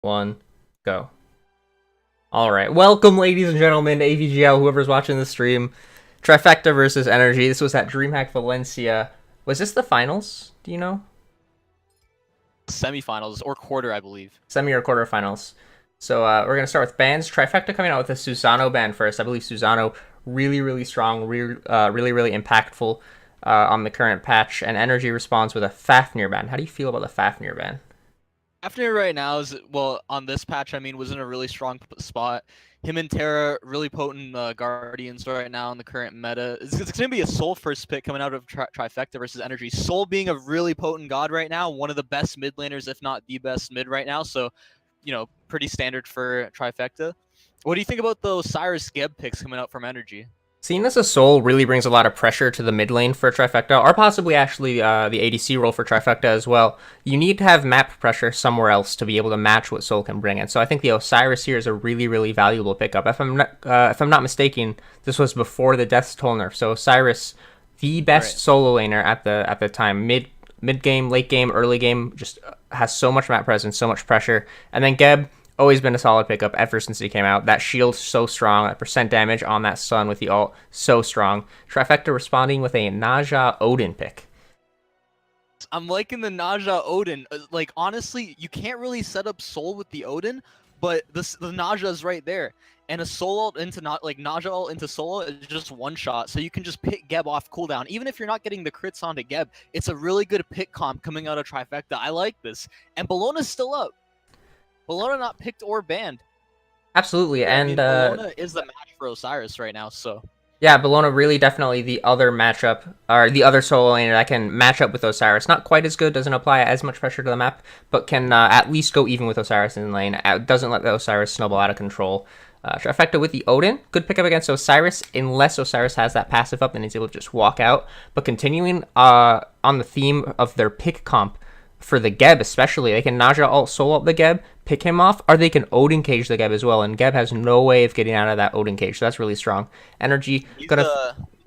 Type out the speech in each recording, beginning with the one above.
One, go. All right. Welcome, ladies and gentlemen, to AVGL, whoever's watching the stream. Trifecta versus Energy. This was at DreamHack Valencia. Was this the finals? Do you know? Semifinals or quarter, I believe. Semi or quarterfinals. So we're going to start with bans. Trifecta coming out with a Susano ban first. I believe Susano really strong, really impactful on the current patch. And Energy responds with a Fafnir ban. How do you feel about the Fafnir ban? Fafnir right now is, well, on this patch, I mean, was in a really strong spot. Him and Terra, really potent Guardians right now in the current meta. It's going to be a Soul first pick coming out of Trifecta versus Energy. Soul being a really potent god right now, one of the best mid laners, if not the best mid right now. So, pretty standard for Trifecta. What do you think about those Cyrus Geb picks coming out from Energy? Seeing as a soul really brings a lot of pressure to the mid lane for Trifecta, or possibly actually the ADC role for Trifecta as well, you need to have map pressure somewhere else to be able to match what soul can bring. And so I think the Osiris here is a really valuable pickup. If I'm not mistaken, this was before the Death's Toll nerf. So Osiris, the best solo laner at the time, mid game, late game, early game, just has so much map presence, so much pressure. And then Geb, always been a solid pickup ever since he came out. That shield so strong, that percent damage on that stun with the ult so strong. Trifecta responding with a Naja Odin pick. I'm liking the Naja Odin. Like, honestly, you can't really set up Soul with the Odin, but the Naja is right there. And a Soul ult into Naja ult into Soul is just one shot, so you can just pick Geb off cooldown. Even if you're not getting the crits onto Geb, it's a really good pick comp coming out of Trifecta. I like this. And Bellona's still up. Bellona not picked or banned. Absolutely, I and mean, Bellona is the match for Osiris right now, so. yeah, Bellona really definitely the other matchup, or the other solo laner that can match up with Osiris. Not quite as good, doesn't apply as much pressure to the map, but can at least go even with Osiris in the lane. Doesn't let the Osiris snowball out of control. Trifecta with the Odin, good pickup against Osiris, unless Osiris has that passive up and is able to just walk out. But continuing on the theme of their pick comp, for the Geb especially, they can Naja ult soul up the Geb, pick him off, or they can Odin cage the Geb as well, and Geb has no way of getting out of that Odin cage, so that's really strong. Energy, These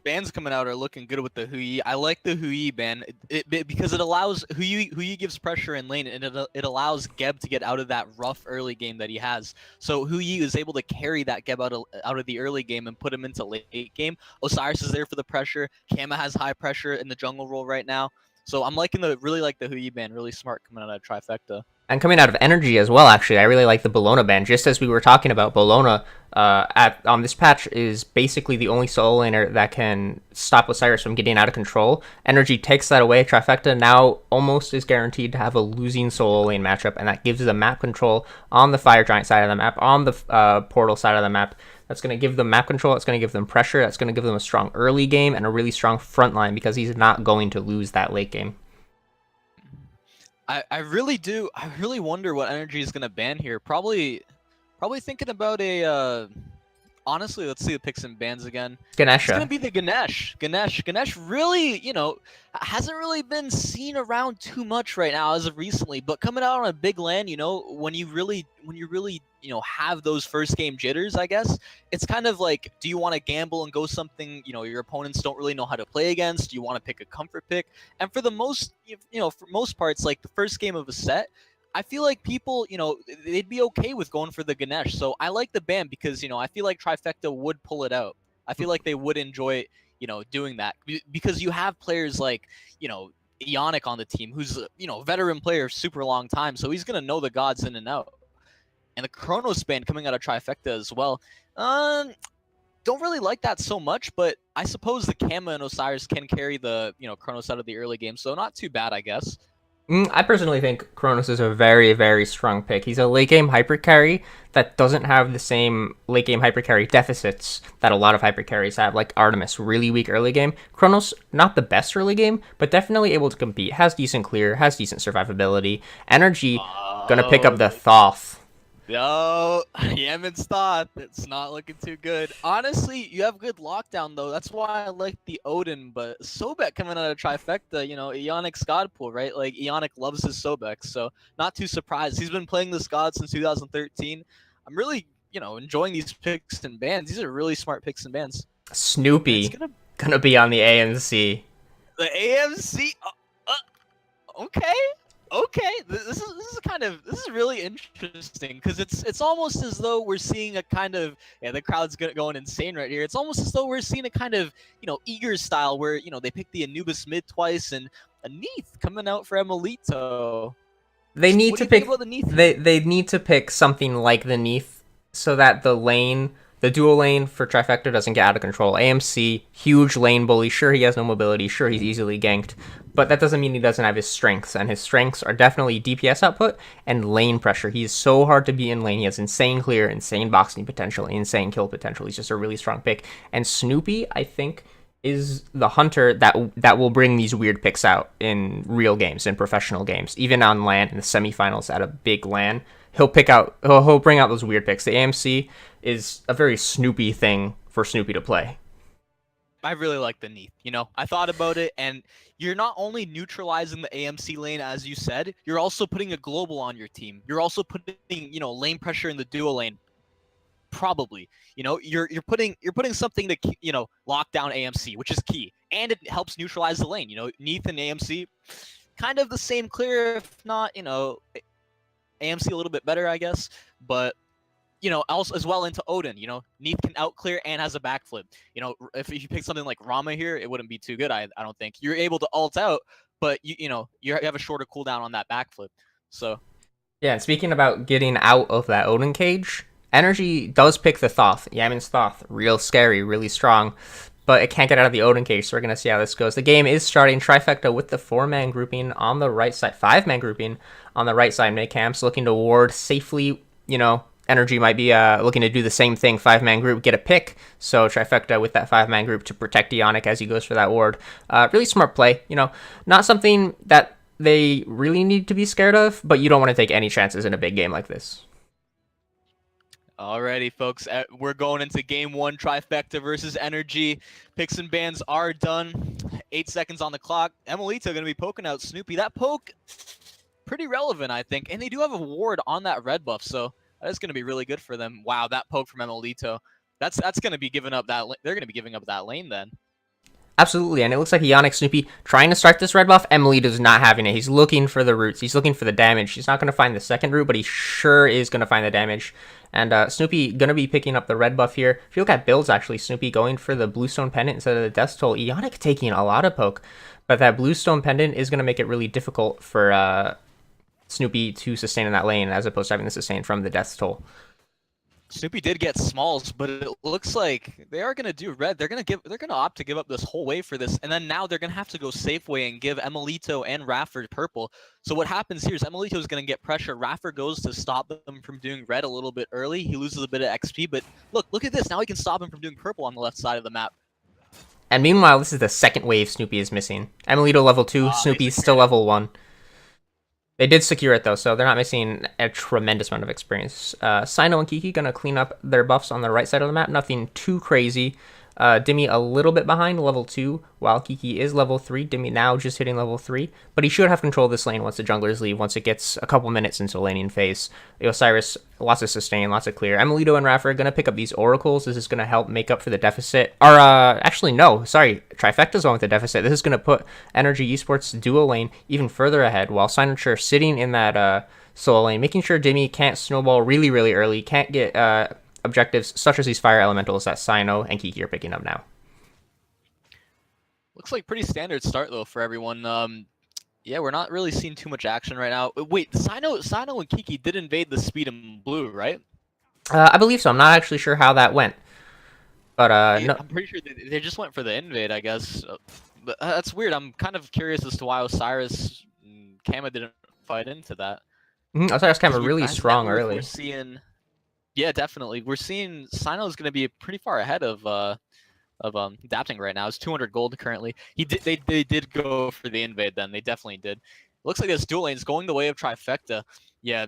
bans coming out are looking good with the Hui. I like the Hui ban because it allows Hui gives pressure in lane, and it allows Geb to get out of that rough early game that he has. So Hui is able to carry that Geb out of the early game and put him into late game. Osiris is there for the pressure. Kama has high pressure in the jungle role right now. So I'm really like the Hui ban, really smart coming out of Trifecta. and coming out of Energy as well, actually, I really like the Bellona ban. Just as we were talking about, Bellona on this patch is basically the only solo laner that can stop Osiris from getting out of control. Energy takes that away. Trifecta now almost is guaranteed to have a losing solo lane matchup, and that gives them map control on the Fire Giant side of the map, on the Portal side of the map. That's going to give them map control. It's going to give them pressure. That's going to give them a strong early game and a really strong front line because he's not going to lose that late game. I really do. I really wonder what Energy is gonna ban here. Probably thinking about a. Honestly, let's see the picks and bans again. Ganesha. It's gonna be the Ganesh. Ganesh really, hasn't really been seen around too much right now as of recently. But coming out on a big land, when you really, have those first game jitters, I guess it's kind of like, do you want to gamble and go something, your opponents don't really know how to play against? Do you want to pick a comfort pick? And for the most, for most parts, like the first game of a set, I feel like people, they'd be okay with going for the Ganesh. So I like the ban because, I feel like Trifecta would pull it out. I feel like they would enjoy, doing that because you have players like, Ionic on the team, who's, veteran player, super long time. So he's going to know the gods in and out. And the Chronos ban coming out of Trifecta as well. Don't really like that so much, but I suppose the Kama and Osiris can carry the, Chronos out of the early game. So not too bad, I guess. I personally think Kronos is a very strong pick. He's a late game hyper carry that doesn't have the same late game hyper carry deficits that a lot of hyper carries have, like Artemis, really weak early game. Kronos, not the best early game, but definitely able to compete. Has decent clear, has decent survivability. Energy, gonna pick up the Thoth. Yo, Yemen's thought. It's not looking too good. Honestly, you have good lockdown, though. That's why I like the Odin, but Sobek coming out of Trifecta, Ionic's god pool, right? Like, Ionic loves his Sobek, so not too surprised. He's been playing this god since 2013. I'm really, enjoying these picks and bans. These are really smart picks and bans. Snoopy, gonna be on the AMC. The AMC? Okay. Okay, this is really interesting because it's almost as though we're seeing a kind of, yeah, the crowd's going insane right here. It's almost as though we're seeing a kind of, eager style where they pick the Anubis mid twice and a Neath coming out for Emilito. They need What do to you think pick about the Neath they here? they need to pick something like the Neath so that the dual lane for Trifecta doesn't get out of control. AMC, huge lane bully. Sure, he has no mobility. Sure, he's easily ganked. But that doesn't mean he doesn't have his strengths. And his strengths are definitely DPS output and lane pressure. He is so hard to be in lane. He has insane clear, insane boxing potential, insane kill potential. He's just a really strong pick. And Snoopy, I think, is the hunter that will bring these weird picks out in real games, in professional games, even on LAN in the semifinals at a big LAN. He'll bring out those weird picks. The AMC is a very Snoopy thing for Snoopy to play. I really like the Neath. I thought about it, and you're not only neutralizing the AMC lane, as you said, you're also putting a global on your team. You're also putting, lane pressure in the duo lane. Probably, you're putting something to lock down AMC, which is key, and it helps neutralize the lane. Neath and AMC, kind of the same clear, if not AMC a little bit better, I guess. But also as well into Odin. Neath can out clear and has a backflip. If you pick something like Rama here, it wouldn't be too good. I don't think you're able to ult out, but you have a shorter cooldown on that backflip. So Yeah, and speaking about getting out of that Odin cage, Energy does pick the Thoth. Yaman's Thoth, real scary, really strong, but it can't get out of the Odin cage, so we're going to see how this goes. The game is starting. Trifecta with the 4-man grouping on the right side, 5-man grouping on the right side. Maycamps looking to ward safely. Energy might be looking to do the same thing. 5-man group, get a pick. So Trifecta with that 5-man group to protect Ionic as he goes for that ward. Really smart play. Not something that they really need to be scared of, but you don't want to take any chances in a big game like this. alrighty, folks, we're going into game 1, Trifecta versus Energy. Picks and bans are done. 8 seconds on the clock. Emilito going to be poking out Snoopy. That poke, pretty relevant, I think. And they do have a ward on that red buff, so that's going to be really good for them. Wow, that poke from Emilito. That's going to be giving up that. They're going to be giving up that lane then. Absolutely, and it looks like Ionic Snoopy trying to start this red buff. Emilito's not having it. He's looking for the roots. He's looking for the damage. He's not going to find the second root, but he sure is going to find the damage. And Snoopy going to be picking up the red buff here. If you look at builds, actually, Snoopy going for the Bluestone Pendant instead of the Death Toll. Ionic taking a lot of poke, but that Bluestone Pendant is going to make it really difficult for Snoopy to sustain in that lane, as opposed to having the sustain from the Death Toll. Snoopy did get smalls, but it looks like they are going to do red. They're going to opt to give up this whole wave for this, and then now they're going to have to go safe way and give Emilito and Rafford purple. So what happens here is Emilito is going to get pressure. Rafford goes to stop them from doing red a little bit early. He loses a bit of XP, but look at this. Now he can stop him from doing purple on the left side of the map. And meanwhile, this is the second wave Snoopy is missing. Emilito level 2, Snoopy's still level 1. They did secure it, though, so they're not missing a tremendous amount of experience. Sino and Kiki going to clean up their buffs on the right side of the map. Nothing too crazy. Dimmy a little bit behind, level 2, while Kiki is level 3. Dimmy now just hitting level 3. But he should have control of this lane once the junglers leave, once it gets a couple minutes into laning phase. Osiris, lots of sustain, lots of clear. Emilito and Rafa are going to pick up these oracles. This is going to help make up for the deficit. Or, actually, no, sorry. Trifecta's going with the deficit. This is going to put Energy Esports duo lane even further ahead, while Signature sitting in that solo lane, making sure Dimmy can't snowball really, really early, can't get objectives such as these fire elementals that Sino and Kiki are picking up now. Looks like pretty standard start though for everyone. Yeah, we're not really seeing too much action right now. Wait, Sino and Kiki did invade the speed in blue, right? I believe so. I'm not actually sure how that went, but no. I'm pretty sure they just went for the invade, I guess. But that's weird. I'm kind of curious as to why Osiris and Kama didn't fight into that. Osiris Kama really strong early. We're seeing. Yeah, definitely. We're seeing Sino is going to be pretty far ahead of adapting right now. It's 200 gold currently. They did go for the invade then. They definitely did. Looks like this dual lane is going the way of Trifecta. Yeah,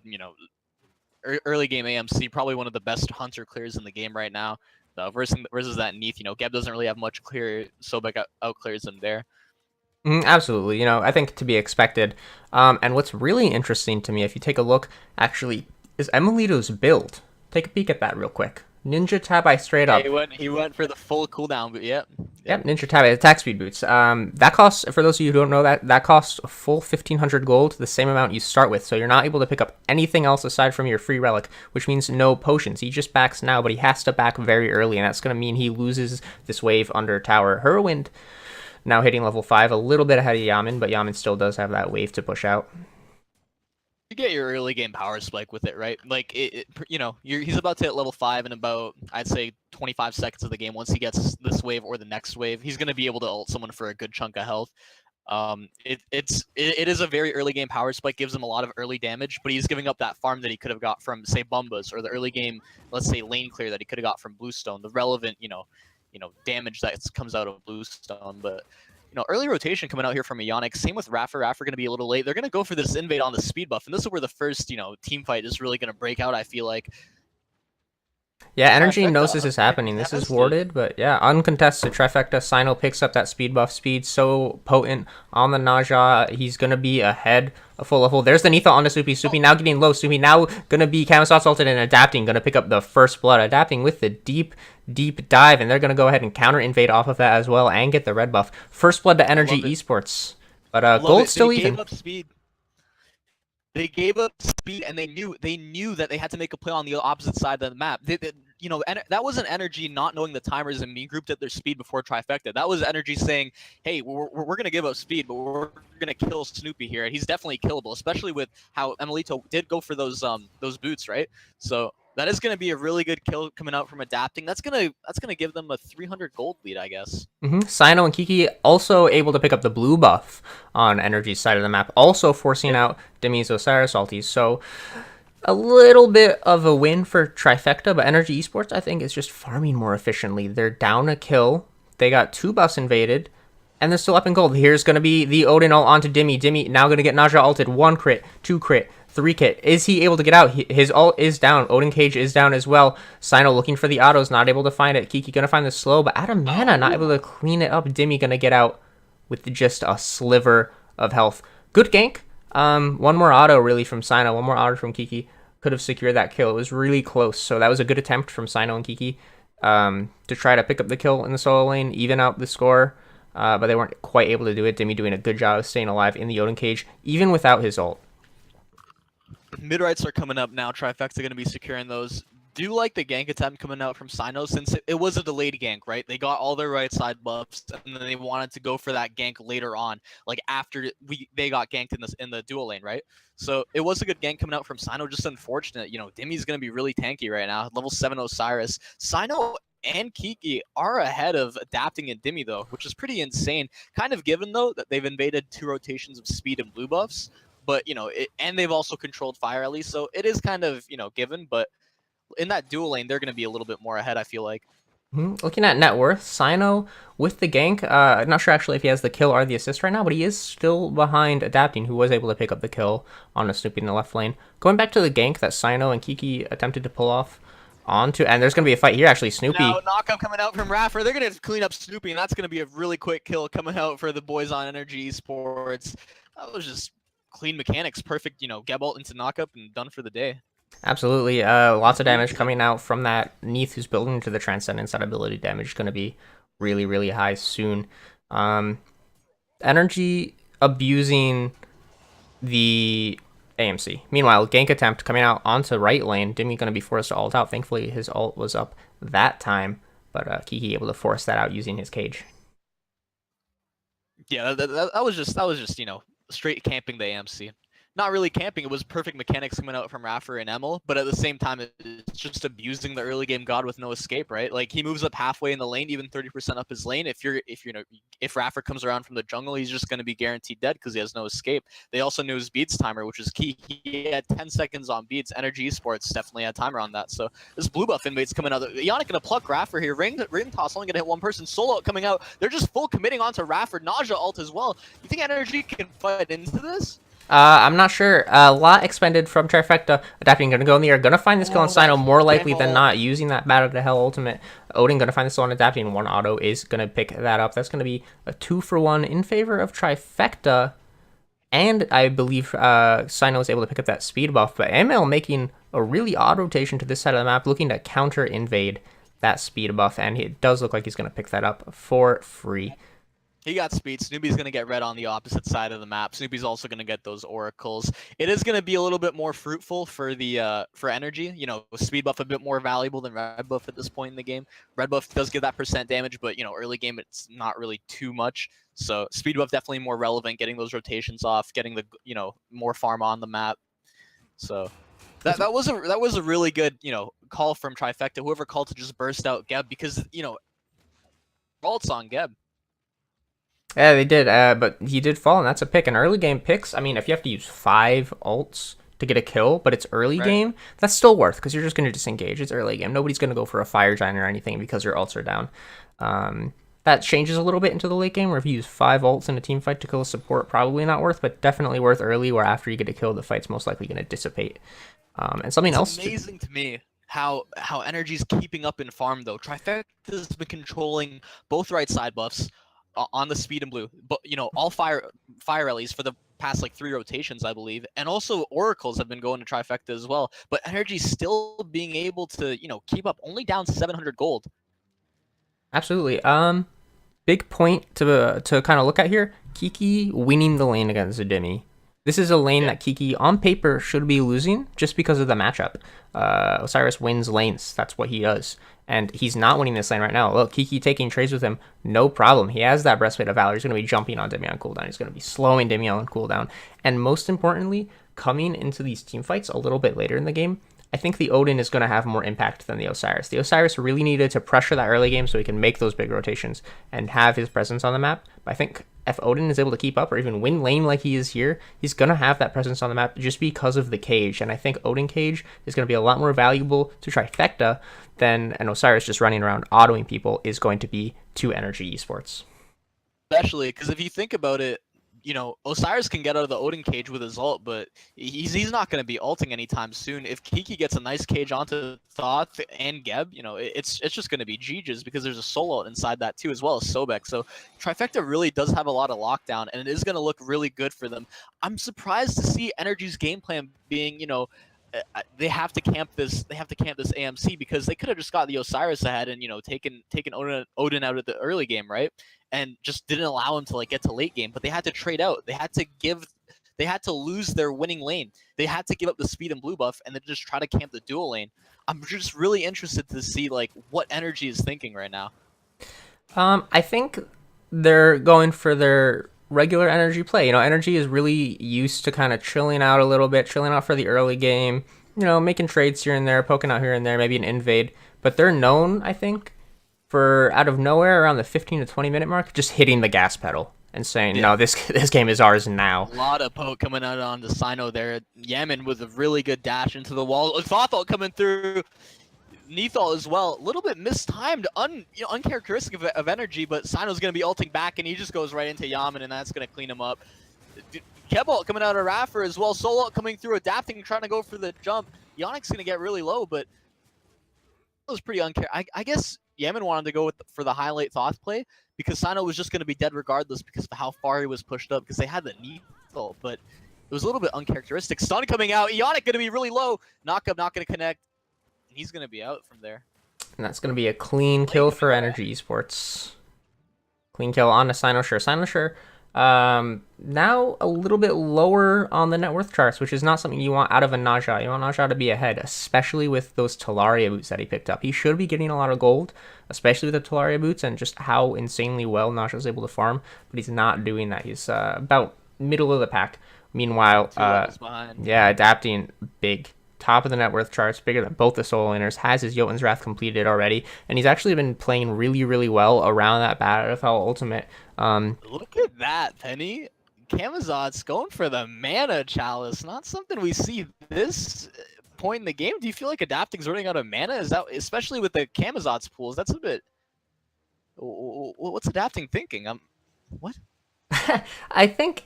early game AMC, probably one of the best hunter clears in the game right now. Versus that Neath, Geb doesn't really have much clear. Sobek out clears him there. Absolutely. I think to be expected. And what's really interesting to me, if you take a look, actually, is Emilito's build. Take a peek at that real quick. Ninja Tabi straight Yeah, up. he went for the full cooldown, but yep. Yep, Ninja Tabi attack speed boots. That costs, for those of you who don't know, that costs a full 1,500 gold, the same amount you start with. So you're not able to pick up anything else aside from your free relic, which means no potions. He just backs now, but he has to back very early, and that's going to mean he loses this wave under tower. Whirlwind now hitting level 5, a little bit ahead of Yaman, but Yaman still does have that wave to push out. You get your early game power spike with it, right? Like he's about to hit level 5 in about, I'd say, 25 seconds of the game. Once he gets this wave or the next wave, he's going to be able to ult someone for a good chunk of health. It is a very early game power spike, gives him a lot of early damage, but he's giving up that farm that he could have got from, say, Bumbas, or the early game, let's say, lane clear that he could have got from Bluestone, the relevant damage that comes out of Bluestone. But early rotation coming out here from Ionic. Same with Raffer. Raffer going to be a little late. They're going to go for this invade on the speed buff, and this is where the first team fight is really going to break out, I feel like. Yeah, Energy knows this is happening. This is warded, but yeah, uncontested. Trifecta, Sino picks up that speed buff. Speed so potent on the Naja. He's going to be ahead a full level. There's the Nitha on the Soupy. Soupy now getting low. Soupy now going to be Camisauce ulted and adapting. Going to pick up the first blood. Adapting with the deep dive, and they're going to go ahead and counter invade off of that as well and get the red buff. First blood to Energy Esports. But gold's still even. They gave up speed, and they knew that they had to make a play on the opposite side of the map. That wasn't Energy not knowing the timers and being grouped at their speed before Trifecta. That was Energy saying, hey, we're going to give up speed, but we're going to kill Snoopy here. And he's definitely killable, especially with how Emilito did go for those boots, right? So that is going to be a really good kill coming out from adapting. That's gonna give them a 300 gold lead, I guess. Sino and Kiki also able to pick up the blue buff on Energy's side of the map, also forcing out Demi's Osiris ultis. So a little bit of a win for Trifecta, but Energy Esports, I think, is just farming more efficiently. They're down a kill. They got 2 buffs invaded, and they're still up in gold. Here's going to be the Odin ult onto Demi. Demi now going to get Naja ulted. 1 crit, 2 crit, 3 kit. Is he able to get out? His ult is down. Odin Cage is down as well. Sino looking for the autos, not able to find it. Kiki going to find the slow, but out of mana, not able to clean it up. Demi going to get out with just a sliver of health. Good gank. One more auto really from Sino, one more auto from Kiki could have secured that kill. It was really close, so that was a good attempt from Sino and Kiki to try to pick up the kill in the solo lane, even out the score, but they weren't quite able to do it. Demi doing a good job of staying alive in the Odin Cage, even without his ult. Mid-rights are coming up now. Trifecta going to be securing those. Do like the gank attempt coming out from Sino, since it was a delayed gank, right? They got all their right side buffs, and then they wanted to go for that gank later on, like after they got ganked in the dual lane, right? So it was a good gank coming out from Sino. Just unfortunate, Demi's going to be really tanky right now. Level 7 Osiris. Sino and Kiki are ahead of adapting and Demi, though, which is pretty insane. Kind of given, though, that they've invaded 2 rotations of speed and blue buffs, but, and they've also controlled fire at least, so it is kind of, given, but in that dual lane, they're going to be a little bit more ahead, I feel like. Looking at net worth, Sino with the gank. I'm not sure actually if he has the kill or the assist right now, but he is still behind Adapting, who was able to pick up the kill on a Snoopy in the left lane. Going back to the gank that Sino and Kiki attempted to pull off onto, and there's going to be a fight here, actually. Snoopy. Now, knockup coming out from Raffer. They're going to clean up Snoopy, and that's going to be a really quick kill coming out for the boys on Energy Esports. That was just clean mechanics. Perfect, get ult into knockup and done for the day. Absolutely. Lots of damage coming out from that Neath, who's building into the Transcendence. That ability damage is going to be really, really high soon. Energy abusing the AMC. Meanwhile, gank attempt coming out onto right lane. Demi going to be forced to ult out. Thankfully, his ult was up that time, but Kiki able to force that out using his cage. Yeah, that was just straight camping the AMC. Not really camping, it was perfect mechanics coming out from Raffer and Emil, but at the same time, it's just abusing the early game god with no escape, right? Like, he moves up halfway in the lane, even 30% up his lane. If Raffer comes around from the jungle, he's just going to be guaranteed dead because he has no escape. They also knew his beads timer, which is key. He had 10 seconds on beads. Energy Esports definitely had timer on that. So this blue buff invade's coming out. Ionic going to pluck Raffer here. Ring toss only going to hit one person. Solo coming out. They're just full committing onto Raffer. Naja ult as well. You think Energy can fight into this? I'm not sure. A lot expended from Trifecta. Adapting going to go in the air. Going to find this kill on Sino more likely than not, using that Battle to Hell ultimate. Odin going to find this on Adapting. One auto is going to pick that up. That's going to be a 2-for-1 in favor of Trifecta. And I believe Sino was able to pick up that speed buff. But ML making a really odd rotation to this side of the map, looking to counter invade that speed buff, and it does look like he's going to pick that up for free. He got speed. Snoopy's going to get red on the opposite side of the map. Snoopy's also going to get those oracles. It is going to be a little bit more fruitful for the for energy. You know, speed buff a bit more valuable than red buff at this point in the game. Red buff does give that percent damage, but, you know, early game it's not really too much. So speed buff definitely more relevant, getting those rotations off, getting the, you know, more farm on the map. So that was a really good, you know, call from Trifecta. Whoever called to just burst out Geb, because, you know, ults on Geb. Yeah, they did, but he did fall, and that's a pick. And early game picks, I mean, if you have to use 5 ults to get a kill, but it's early game, that's still worth, because you're just going to disengage. It's early game. Nobody's going to go for a fire giant or anything because your ults are down. That changes a little bit into the late game, where if you use 5 ults in a team fight to kill a support, probably not worth, but definitely worth early, where after you get a kill, the fight's most likely going to dissipate. And something else... It's amazing to me how energy's keeping up in farm, though. Trifecta's been controlling both right side buffs on the speed and blue, but, you know, all fire rallies for the past like 3 rotations, I believe, and also oracles have been going to Trifecta as well. But energy's still being able to, you know, keep up, only down 700 gold. Absolutely. Big point to kind of look at here: Kiki winning the lane against Zidimi. This is a lane that Kiki, on paper, should be losing just because of the matchup. Osiris wins lanes. That's what he does. And he's not winning this lane right now. Look, Kiki taking trades with him, no problem. He has that Breastplate of Valor. He's going to be jumping on Demi on cooldown. He's going to be slowing Demi on cooldown. And most importantly, coming into these team fights a little bit later in the game, I think the Odin is going to have more impact than the Osiris. The Osiris really needed to pressure that early game so he can make those big rotations and have his presence on the map. But I think if Odin is able to keep up or even win lane like he is here, he's going to have that presence on the map just because of the cage. And I think Odin cage is going to be a lot more valuable to Trifecta than an Osiris just running around autoing people is going to be to Energy Esports. Especially because if you think about it, you know, Osiris can get out of the Odin cage with his ult, but he's not going to be ulting anytime soon. If Kiki gets a nice cage onto Thoth and Geb, you know, it's just going to be GG's, because there's a solo ult inside that too, as well as Sobek. So Trifecta really does have a lot of lockdown, and it is going to look really good for them. I'm surprised to see Energy's game plan being, you know, they have to camp this AMC, because they could have just got the Osiris ahead and, you know, taken Odin out of the early game, right? And just didn't allow him to like get to late game. But they had to trade out. They had to lose their winning lane. They had to give up the speed and blue buff and then just try to camp the dual lane. I'm just really interested to see like what Energy is thinking right now. I think they're going for their regular Energy play. You know, Energy is really used to kind of chilling out a little bit, chilling out for the early game, you know, making trades here and there, poking out here and there, maybe an invade. But they're known, I think, for out of nowhere around the 15 to 20 minute mark, just hitting the gas pedal and saying, no, this game is ours now. A lot of poke coming out on the Sino there. Yaman with a really good dash into the wall. Thothol coming through. Neathal as well. A little bit mistimed, uncharacteristic of Energy, but Sino's going to be ulting back, and he just goes right into Yaman, and that's going to clean him up. Kebalt coming out of Raffer as well. Solo coming through, adapting, trying to go for the jump. Yonik's going to get really low, but it was pretty I guess Yaman wanted to go for the highlight Thoth play, because Sino was just going to be dead regardless because of how far he was pushed up, because they had the Neathal, but it was a little bit uncharacteristic. Stun coming out. Ionic going to be really low. Knockup not going to connect. He's going to be out from there. And that's going to be a clean kill for Energy Esports. Clean kill on to Sinosure. Sinosure, now a little bit lower on the net worth charts, which is not something you want out of a Naja. You want Naja to be ahead, especially with those Talaria boots that he picked up. He should be getting a lot of gold, especially with the Talaria boots and just how insanely well Naja is able to farm, but he's not doing that. He's about middle of the pack. Meanwhile, adapting big. Top of the net worth charts, bigger than both the solo laners, has his Jotun's Wrath completed already, and he's actually been playing really, really well around that Battlefell Ultimate. Look at that, Peny. Camazot's going for the Mana Chalice. Not something we see this point in the game. Do you feel like adapting's running out of mana? Is that, especially with the Camazot's pools, that's a bit... What's adapting thinking? What? I think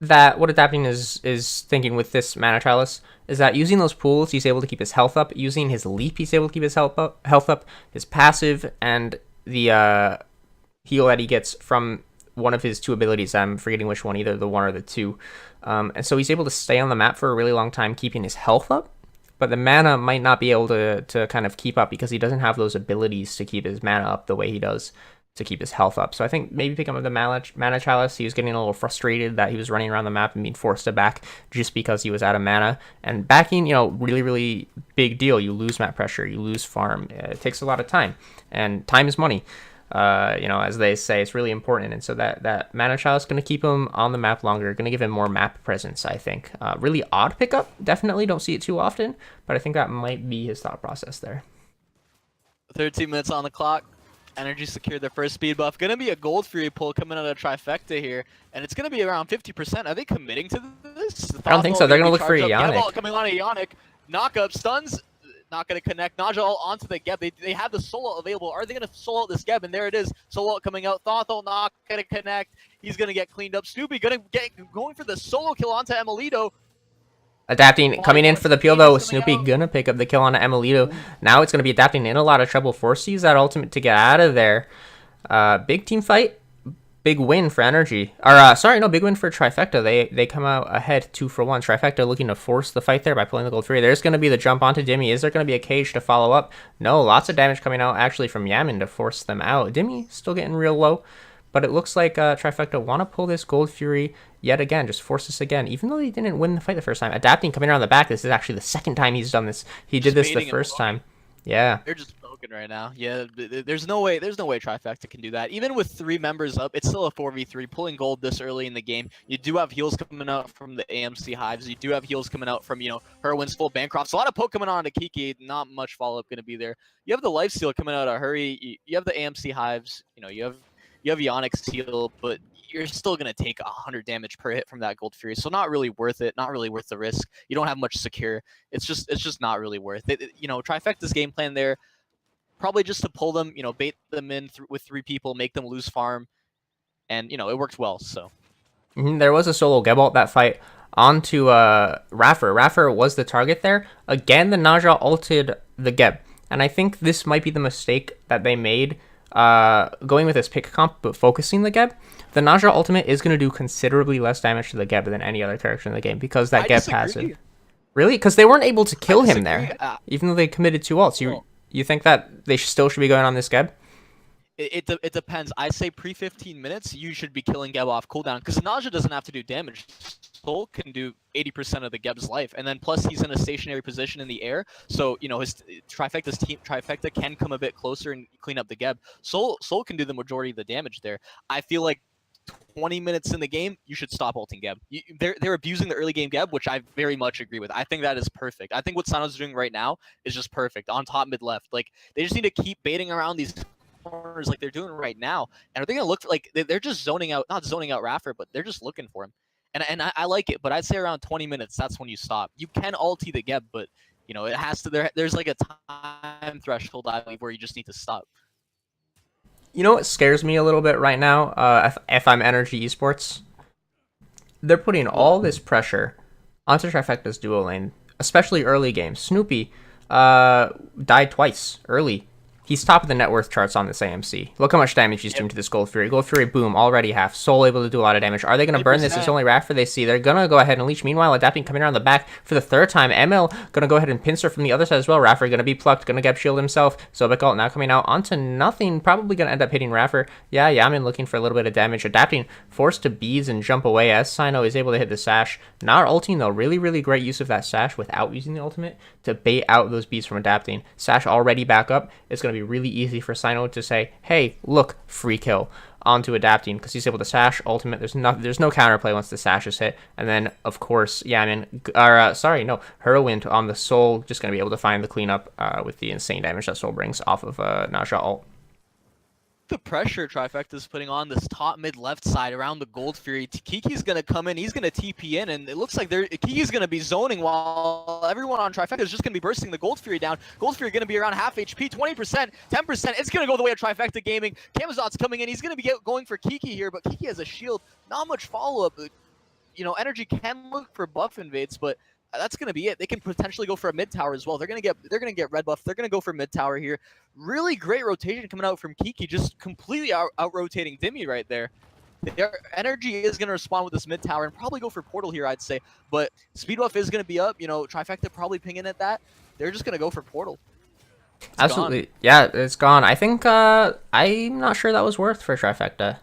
that what adapting is thinking with this Mana Chalice is that using those pools, he's able to keep his health up. Using his leap, he's able to keep his health up. His passive and the heal that he gets from one of his 2 abilities. I'm forgetting which one, either the 1 or the 2. And so he's able to stay on the map for a really long time, keeping his health up but the mana might not be able to kind of keep up because he doesn't have those abilities to keep his mana up the way he does to keep his health up. So I think maybe pick up the mana chalice. He was getting a little frustrated that he was running around the map and being forced to back just because he was out of mana. And backing, really, really big deal. You lose map pressure, you lose farm. It takes a lot of time, and time is money. As they say, it's really important. And so that mana chalice is going to keep him on the map longer, going to give him more map presence, I think. Really odd pickup. Definitely don't see it too often, but I think that might be his thought process there. 13 minutes on the clock. Energy secured their first speed buff. Gonna be a Gold Fury pull coming out of Trifecta here, and it's gonna be around 50%. Are they committing to this? I don't think so. They're gonna look for Ionic. Coming on Ionic. Knockup stuns. Not gonna connect. Najal onto the Geb. They have the solo available. Are they gonna solo out this Geb? And there it is. Solo coming out. Thothel not gonna connect. He's gonna get cleaned up. Snoopy going for the solo kill onto Emilito. Adapting, coming in for the peel though. Snoopy gonna pick up the kill on Emilito. Now it's gonna be Adapting in a lot of trouble. Forced to use that ultimate to get out of there. Big team fight. Big win for Energy. Big win for Trifecta. They come out ahead 2-for-1. Trifecta looking to force the fight there by pulling the Gold Fury. There's going to be the jump onto Dimmy. Is there going to be a cage to follow up? No, lots of damage coming out actually from Yamin to force them out. Dimmy still getting real low, but it looks like Trifecta want to pull this Gold Fury yet again, just force this again, even though he didn't win the fight the first time. Adapting, coming around the back. This is actually the second time he's done this. He did this the first time. Yeah. They're just broken right now. Yeah, there's no way Trifecta can do that. Even with 3 members up, it's still a 4v3. Pulling gold this early in the game. You do have heals coming out from the AMC Hives. You do have heals coming out from, Herwin's full Bancrofts. A lot of poke coming on to Kiki. Not much follow-up going to be there. You have the lifesteal coming out of Hurry. You have the AMC Hives. You have Ionic Seal, but you're still going to take 100 damage per hit from that Gold Fury. So not really worth it. Not really worth the risk. You don't have much secure. It's just not really worth it. Trifecta's game plan there, probably just to pull them, bait them in with 3 people, make them lose farm. And, it worked well, so. There was a solo Geb ult that fight onto Raffer. Raffer was the target there. Again, the Naja ulted the Geb. And I think this might be the mistake that they made going with this pick comp, but focusing the Geb. The Naja ultimate is going to do considerably less damage to the Geb than any other character in the game because that Geb passive. Really? Because they weren't able to kill him there, even though they committed 2 ults. You think that they still should be going on this Geb? It depends. I say pre-15 minutes, you should be killing Geb off cooldown because Naja doesn't have to do damage. Soul can do 80% of the Geb's life, and then plus he's in a stationary position in the air, so his Trifecta can come a bit closer and clean up the Geb. Soul can do the majority of the damage there. I feel like 20 minutes in the game, you should stop ulting Geb. They're abusing the early game Geb, which I very much agree with. I think that is perfect. I think what Sano's doing right now is just perfect on top mid left. Like they just need to keep baiting around these corners like they're doing right now. And are they gonna look for, like they're just zoning out, not zoning out Raffer, but they're just looking for him. And I like it, but I'd say around 20 minutes, that's when you stop. You can ulti the Geb, but it has to there's like a time threshold I believe where you just need to stop. You know what scares me a little bit right now, if I'm Energy Esports? They're putting all this pressure onto Trifecta's duo lane, especially early game. Snoopy died twice early. He's top of the net worth charts on this AMC. Look how much damage he's doing to this Gold Fury. Gold Fury, boom, already half. Soul able to do a lot of damage. Are they going to burn this? It's only Raffer they see. They're going to go ahead and leech. Meanwhile, Adapting coming around the back for the 3rd time. ML going to go ahead and pincer from the other side as well. Raffer going to be plucked. Going to get shield himself. Sobek ult now coming out onto nothing. Probably going to end up hitting Raffer. Yeah, Yamin looking for a little bit of damage. Adapting forced to bees and jump away as Sino is able to hit the sash. Not ulting though. Really, really great use of that sash without using the ultimate to bait out those bees from Adapting. Sash already back up. It's going to be really easy for Sino to say, hey, look, free kill onto Adapting because he's able to sash ultimate. There's no counterplay once the sash is hit. And then, of course, Herwin on the Soul, just going to be able to find the cleanup with the insane damage that Soul brings off of Naja ult. The pressure Trifecta's putting on this top mid left side around the Gold Fury. Kiki's gonna come in, he's gonna TP in, and it looks like Kiki's gonna be zoning while everyone on Trifecta is just gonna be bursting the Gold Fury down. Gold Fury gonna be around half HP, 20%, 10%. It's gonna go the way of Trifecta Gaming. Camazot's coming in, he's gonna be going for Kiki here, but Kiki has a shield, not much follow up. Energy can look for buff invades, but that's going to be it. They can potentially go for a mid tower as well. They're going to get red buff. They're going to go for mid tower here. Really great rotation coming out from Kiki, just completely out rotating Dimmy right there. Their energy is going to respond with this mid tower and probably go for portal here, I'd say. But speed buff is going to be up. You know, Trifecta probably pinging at that. They're just going to go for portal. It's Absolutely. gone. Yeah, it's gone. I think I'm not sure that was worth for Trifecta.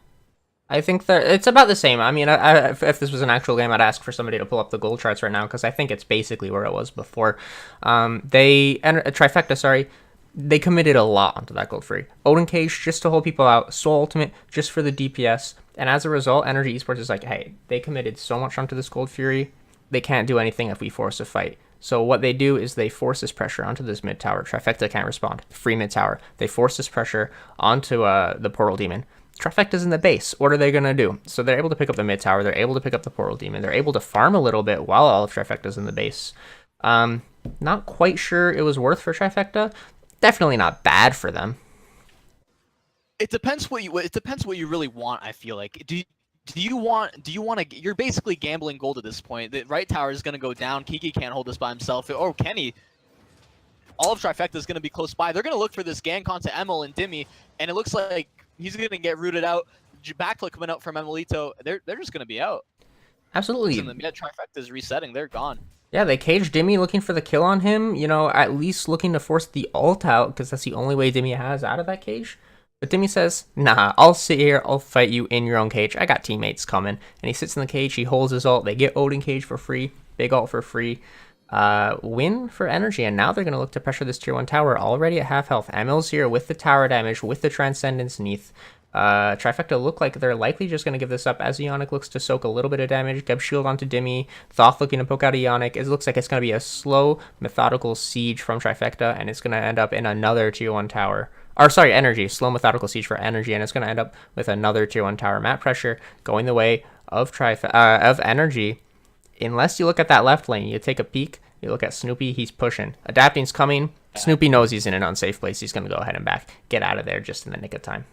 I think that it's about the same. I mean, if this was an actual game, I'd ask for somebody to pull up the gold charts right now because I think it's basically where it was before. Trifecta, sorry, they committed a lot onto that gold free. Odin Cage just to hold people out, Soul Ultimate just for the DPS, and as a result, Energy Esports is like, hey, they committed so much onto this gold fury, they can't do anything if we force a fight. So what they do is they force this pressure onto this mid tower. Trifecta can't respond. Free mid tower. They force this pressure onto the portal demon. Trifecta's in the base. What are they going to do? So they're able to pick up the mid tower. They're able to pick up the portal demon. They're able to farm a little bit while all of Trifecta's in the base. Not quite sure it was worth for Trifecta. Definitely not bad for them. It depends what you really want. I feel like do you want to? You're basically gambling gold at this point. The right tower is going to go down. Kiki can't hold this by himself. Or Kenny. All of Trifecta is going to be close by. They're going to look for this Gankon to Emil and Dimmy, and it looks like he's going to get rooted out. Backflip coming out from Emilito. They're just going to be out. Absolutely. And the mid Trifecta is resetting. They're gone. Yeah, they caged Dimmy looking for the kill on him. You know, at least looking to force the ult out because that's the only way Dimmy has out of that cage. But Dimmy says, nah, I'll sit here, I'll fight you in your own cage. I got teammates coming. And he sits in the cage, he holds his ult, they get Odin Cage for free, big ult for free. Win for energy, and now they're going to look to pressure this tier 1 tower already at half health. Emil's here with the tower damage, with the Transcendence Neath. Trifecta look like they're likely just going to give this up as Ionic looks to soak a little bit of damage. Geb shield onto Dimmy. Thoth looking to poke out Ionic. It looks like it's going to be a slow, methodical siege from Trifecta, and it's going to end up in another tier 1 tower. Or sorry, energy. Slow, methodical siege for energy, and it's going to end up with another tier 1 tower. Map pressure going the way of of energy. Unless you look at that left lane, you take a peek, you look at Snoopy, he's pushing. Adapting's coming. Snoopy knows he's in an unsafe place. He's going to go ahead and get out of there just in the nick of time.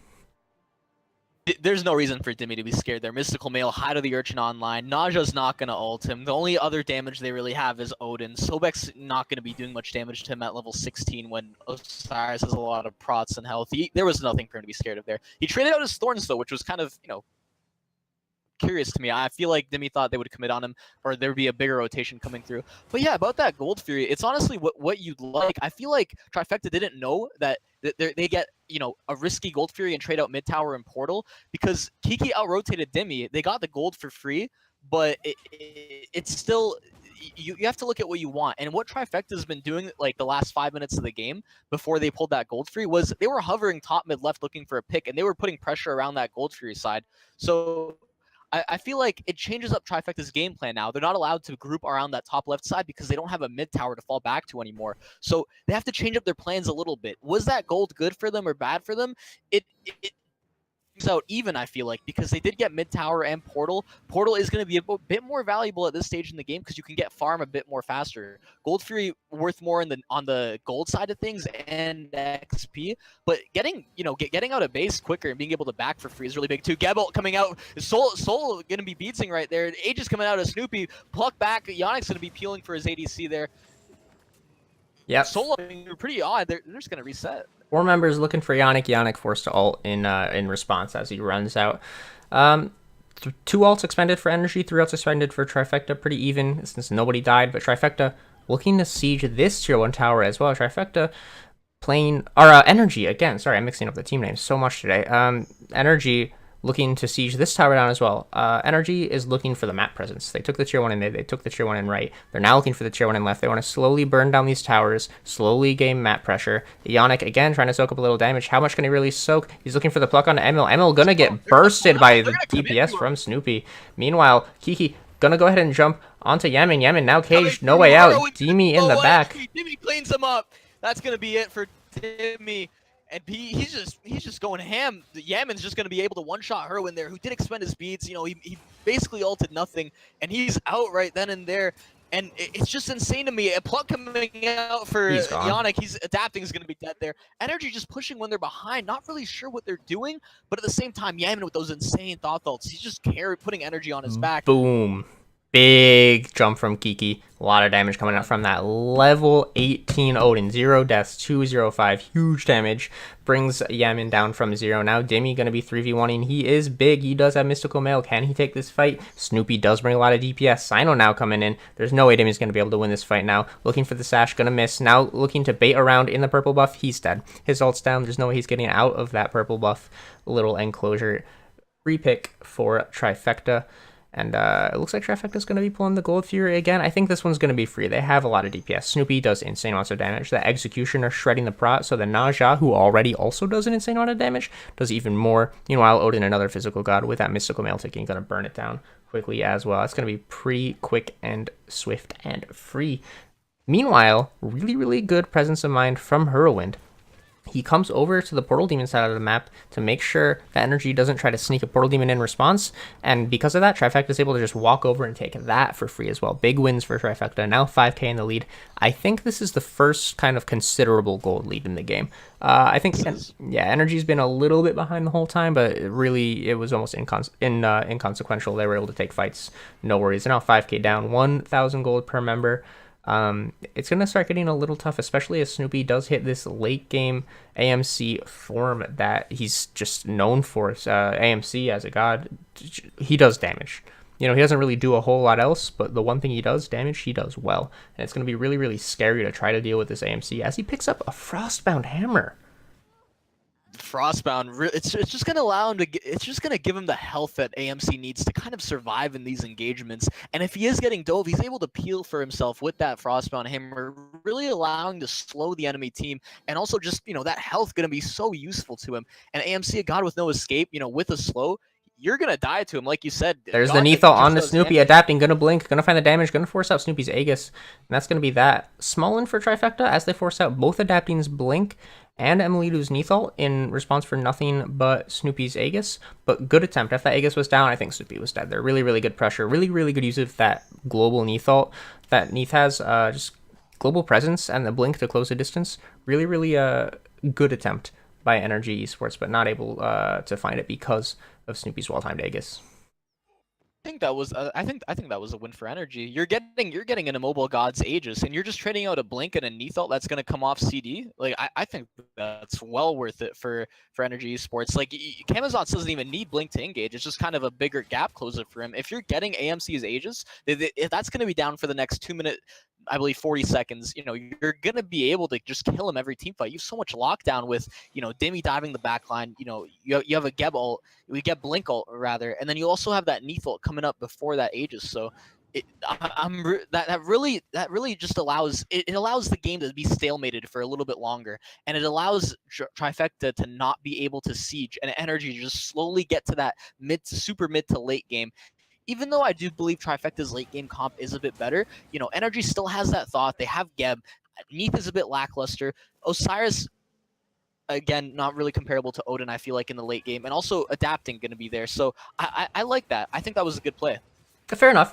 There's no reason for Dimmy to be scared there. Mystical Male, Hide of the Urchin online. Naja's not going to ult him. The only other damage they really have is Odin. Sobek's not going to be doing much damage to him at level 16 when Osiris has a lot of prots and health. There was nothing for him to be scared of there. He traded out his Thorns, though, which was kind of, curious to me. I feel like Dimmy thought they would commit on him, or there would be a bigger rotation coming through. But yeah, about that Gold Fury, it's honestly what you'd like. I feel like Trifecta didn't know that they get a risky Gold Fury and trade out mid tower and portal because Kiki out-rotated Dimmy. They got the gold for free, but it's still you have to look at what you want. And what Trifecta's been doing like the last 5 minutes of the game before they pulled that Gold Fury was they were hovering top mid left looking for a pick, and they were putting pressure around that Gold Fury side. So I feel like it changes up Trifecta's game plan now. They're not allowed to group around that top left side because they don't have a mid tower to fall back to anymore. So they have to change up their plans a little bit. Was that gold good for them or bad for them? It out even, I feel like, because they did get mid tower and portal. Portal is going to be a bit more valuable at this stage in the game because you can get farm a bit more faster. Gold Fury worth more on the gold side of things and XP, but getting out of base quicker and being able to back for free is really big too. Gebel coming out, Soul going to be beating right there. Age is coming out of Snoopy, pluck back. Yonic's going to be peeling for his ADC there. Yeah, Soul pretty odd. They're just going to reset. 4 members looking for Yannick. Yannick forced to ult in response as he runs out. 2 ults expended for energy, 3 ults expended for Trifecta. Pretty even since nobody died, but Trifecta looking to siege this tier 1 tower as well. Trifecta playing energy again. Sorry, I'm mixing up the team names so much today. Energy looking to siege this tower down as well. Energy is looking for the map presence. They took the tier 1 in mid, they took the tier 1 in right. They're now looking for the tier 1 in left. They want to slowly burn down these towers, slowly gain map pressure. Ionic again trying to soak up a little damage. How much can he really soak? He's looking for the pluck on Emil. Emil gonna get bursted by the DPS from Snoopy. Meanwhile, Kiki gonna go ahead and jump onto Yamin. Yamin now caged, no way out. Dimi in the back. Dimi cleans him up. That's gonna be it for Dimi. And he's just going ham. Yaman's just going to be able to one-shot Herwin there, who did expend his beads. He basically ulted nothing, and he's out right then and there. And it's just insane to me. A pluck coming out for Yannick. He's adapting is going to be dead there. Energy just pushing when they're behind. Not really sure what they're doing, but at the same time, Yaman with those insane thought ults, he's just putting energy on his back. Boom. Big jump from Kiki. A lot of damage coming out from that level 18 Odin. 0 deaths, 205. Huge damage. Brings Yamin down from 0. Now Demi going to be 3v1ing. He is big. He does have Mystical Mail. Can he take this fight? Snoopy does bring a lot of DPS. Sino now coming in. There's no way Demi's going to be able to win this fight now. Looking for the Sash. Going to miss. Now looking to bait around in the purple buff. He's dead. His ult's down. There's no way he's getting out of that purple buff little enclosure. Free pick for Trifecta. And it looks like Trifecta's going to be pulling the Gold Fury again. I think this one's going to be free. They have a lot of DPS. Snoopy does insane amounts of damage. The Executioner shredding the Prot. So the Naja, who already also does an insane amount of damage, does even more. Meanwhile, Odin, another physical god with that Mystical Mail ticking, going to burn it down quickly as well. It's going to be pretty quick and swift and free. Meanwhile, really, really good presence of mind from Whirlwind. He comes over to the Portal Demon side of the map to make sure that Energy doesn't try to sneak a Portal Demon in response, and because of that, Trifecta is able to just walk over and take that for free as well. Big wins for Trifecta, now 5k in the lead. I think this is the first kind of considerable gold lead in the game. I think, yeah, Energy's been a little bit behind the whole time, but really, it was almost inconsequential. They were able to take fights, no worries. They're now 5k down, 1,000 gold per member. It's going to start getting a little tough, especially as Snoopy does hit this late game AMC form that he's just known for. AMC as a god, he does damage. You know, he doesn't really do a whole lot else, but the one thing he does damage, he does well. And it's going to be really, really scary to try to deal with this AMC as he picks up a Frostbound Hammer. Frostbound, it's just gonna allow him to. It's just gonna give him the health that AMC needs to kind of survive in these engagements. And if he is getting dove, he's able to peel for himself with that Frostbound Hammer, really allowing to slow the enemy team. And also just that health gonna be so useful to him. And AMC, a god with no escape, with a slow, you're gonna die to him, like you said. There's the Neathal on the Snoopy, adapting, gonna blink, gonna find the damage, gonna force out Snoopy's Aegis, and that's gonna be that. Small win for Trifecta as they force out both Adapting's Blink and Emilitu's Neathal in response for nothing but Snoopy's Aegis, but good attempt. If that Aegis was down, I think Snoopy was dead. They're really, really good pressure, really, really good use of that global Neathal. That Neath has just global presence and the Blink to close the distance. Really, really good attempt by Energy Esports, but not able to find it because of Snoopy's well-timed Aegis. I think that was I think that was a win for Energy. You're getting an immobile god's Aegis, and you're just trading out a Blink and a Neathal that's gonna come off CD. Like I think that's well worth it for Energy Esports. Like Camazotz doesn't even need Blink to engage. It's just kind of a bigger gap closer for him. If you're getting AMC's Aegis, if that's gonna be down for the next 2 minute, I believe 40 seconds, you're going to be able to just kill him every team fight. You have so much lockdown with, Demi diving the backline. You have a Geb ult, we get Blink ult rather, and then you also have that Neath ult coming up before that Aegis. So that really just allows it allows the game to be stalemated for a little bit longer, and it allows Trifecta to not be able to siege and Energy to just slowly get to that super mid to late game. Even though I do believe Trifecta's late game comp is a bit better, Energy still has that thought. They have Geb. Neath is a bit lackluster. Osiris, again, not really comparable to Odin, I feel like, in the late game. And also adapting going to be there. So I like that. I think that was a good play. Fair enough,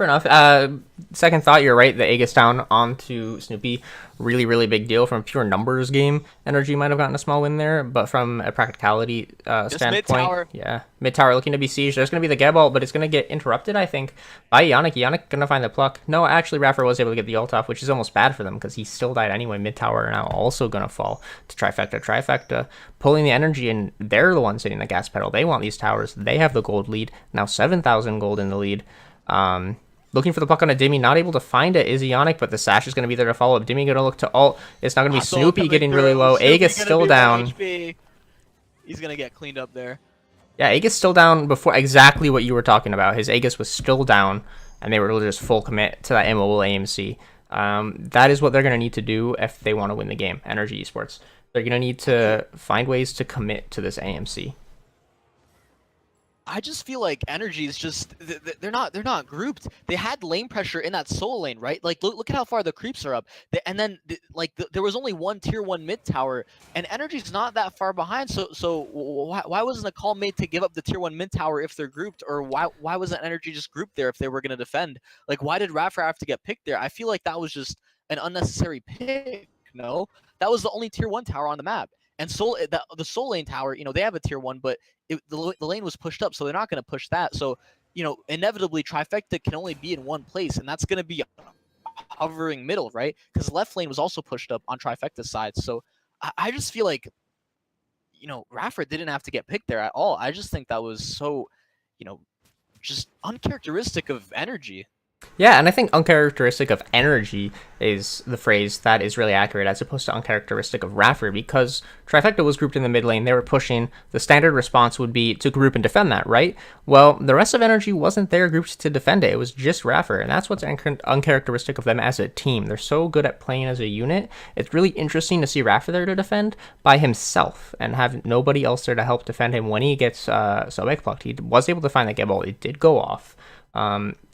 second thought, you're right. The Aegis down onto Snoopy, really, really big deal. From a pure numbers game, Energy might have gotten a small win there, but from a practicality standpoint, mid-tower. Yeah, mid-tower looking to be sieged. There's going to be the Geb ult, but it's going to get interrupted, I think, by Yannick. Yannick going to find the pluck. No, actually, Raffer was able to get the ult off, which is almost bad for them because he still died anyway. Mid-tower now also going to fall to Trifecta. Trifecta pulling the energy, and they're the ones hitting the gas pedal. They want these towers. They have the gold lead. Now 7,000 gold in the lead. Looking for the puck on a Demi, not able to find it is Ionic, but the Sash is going to be there to follow up. Demi going to look to ult. It's not going to be Snoopy getting really low. Aegis still down. He's going to get cleaned up there. Yeah, Aegis still down before exactly what you were talking about. His Aegis was still down, and they were able to just full commit to that immobile AMC. That is what they're going to need to do if they want to win the game, Energy Esports. They're going to need to find ways to commit to this AMC. I just feel like Energy is just they're not grouped. They had lane pressure in that solo lane, right? Like look at how far the creeps are up. And then there was only one tier 1 mid tower, and Energy's not that far behind. So why wasn't a call made to give up the tier 1 mid tower if they're grouped, or why wasn't Energy just grouped there if they were going to defend? Like why did Raffer have to get picked there? I feel like that was just an unnecessary pick. No, that was the only tier 1 tower on the map. And the Soul Lane tower, they have a tier 1, but the lane was pushed up, so they're not going to push that. So, inevitably Trifecta can only be in one place, and that's going to be hovering middle, right? Because left lane was also pushed up on Trifecta's side. So I just feel like, Rafford didn't have to get picked there at all. I just think that was so, just uncharacteristic of energy. Yeah, and I think uncharacteristic of energy is the phrase that is really accurate as opposed to uncharacteristic of Rafford, because Trifecta was grouped in the mid lane, they were pushing, the standard response would be to group and defend that, right? Well, the rest of energy wasn't there grouped to defend it, it was just Rafford, and that's what's uncharacteristic of them as a team. They're so good at playing as a unit. It's really interesting to see Rafford there to defend by himself and have nobody else there to help defend him when he gets Sobek plucked. He was able to find that get ball, it did go off.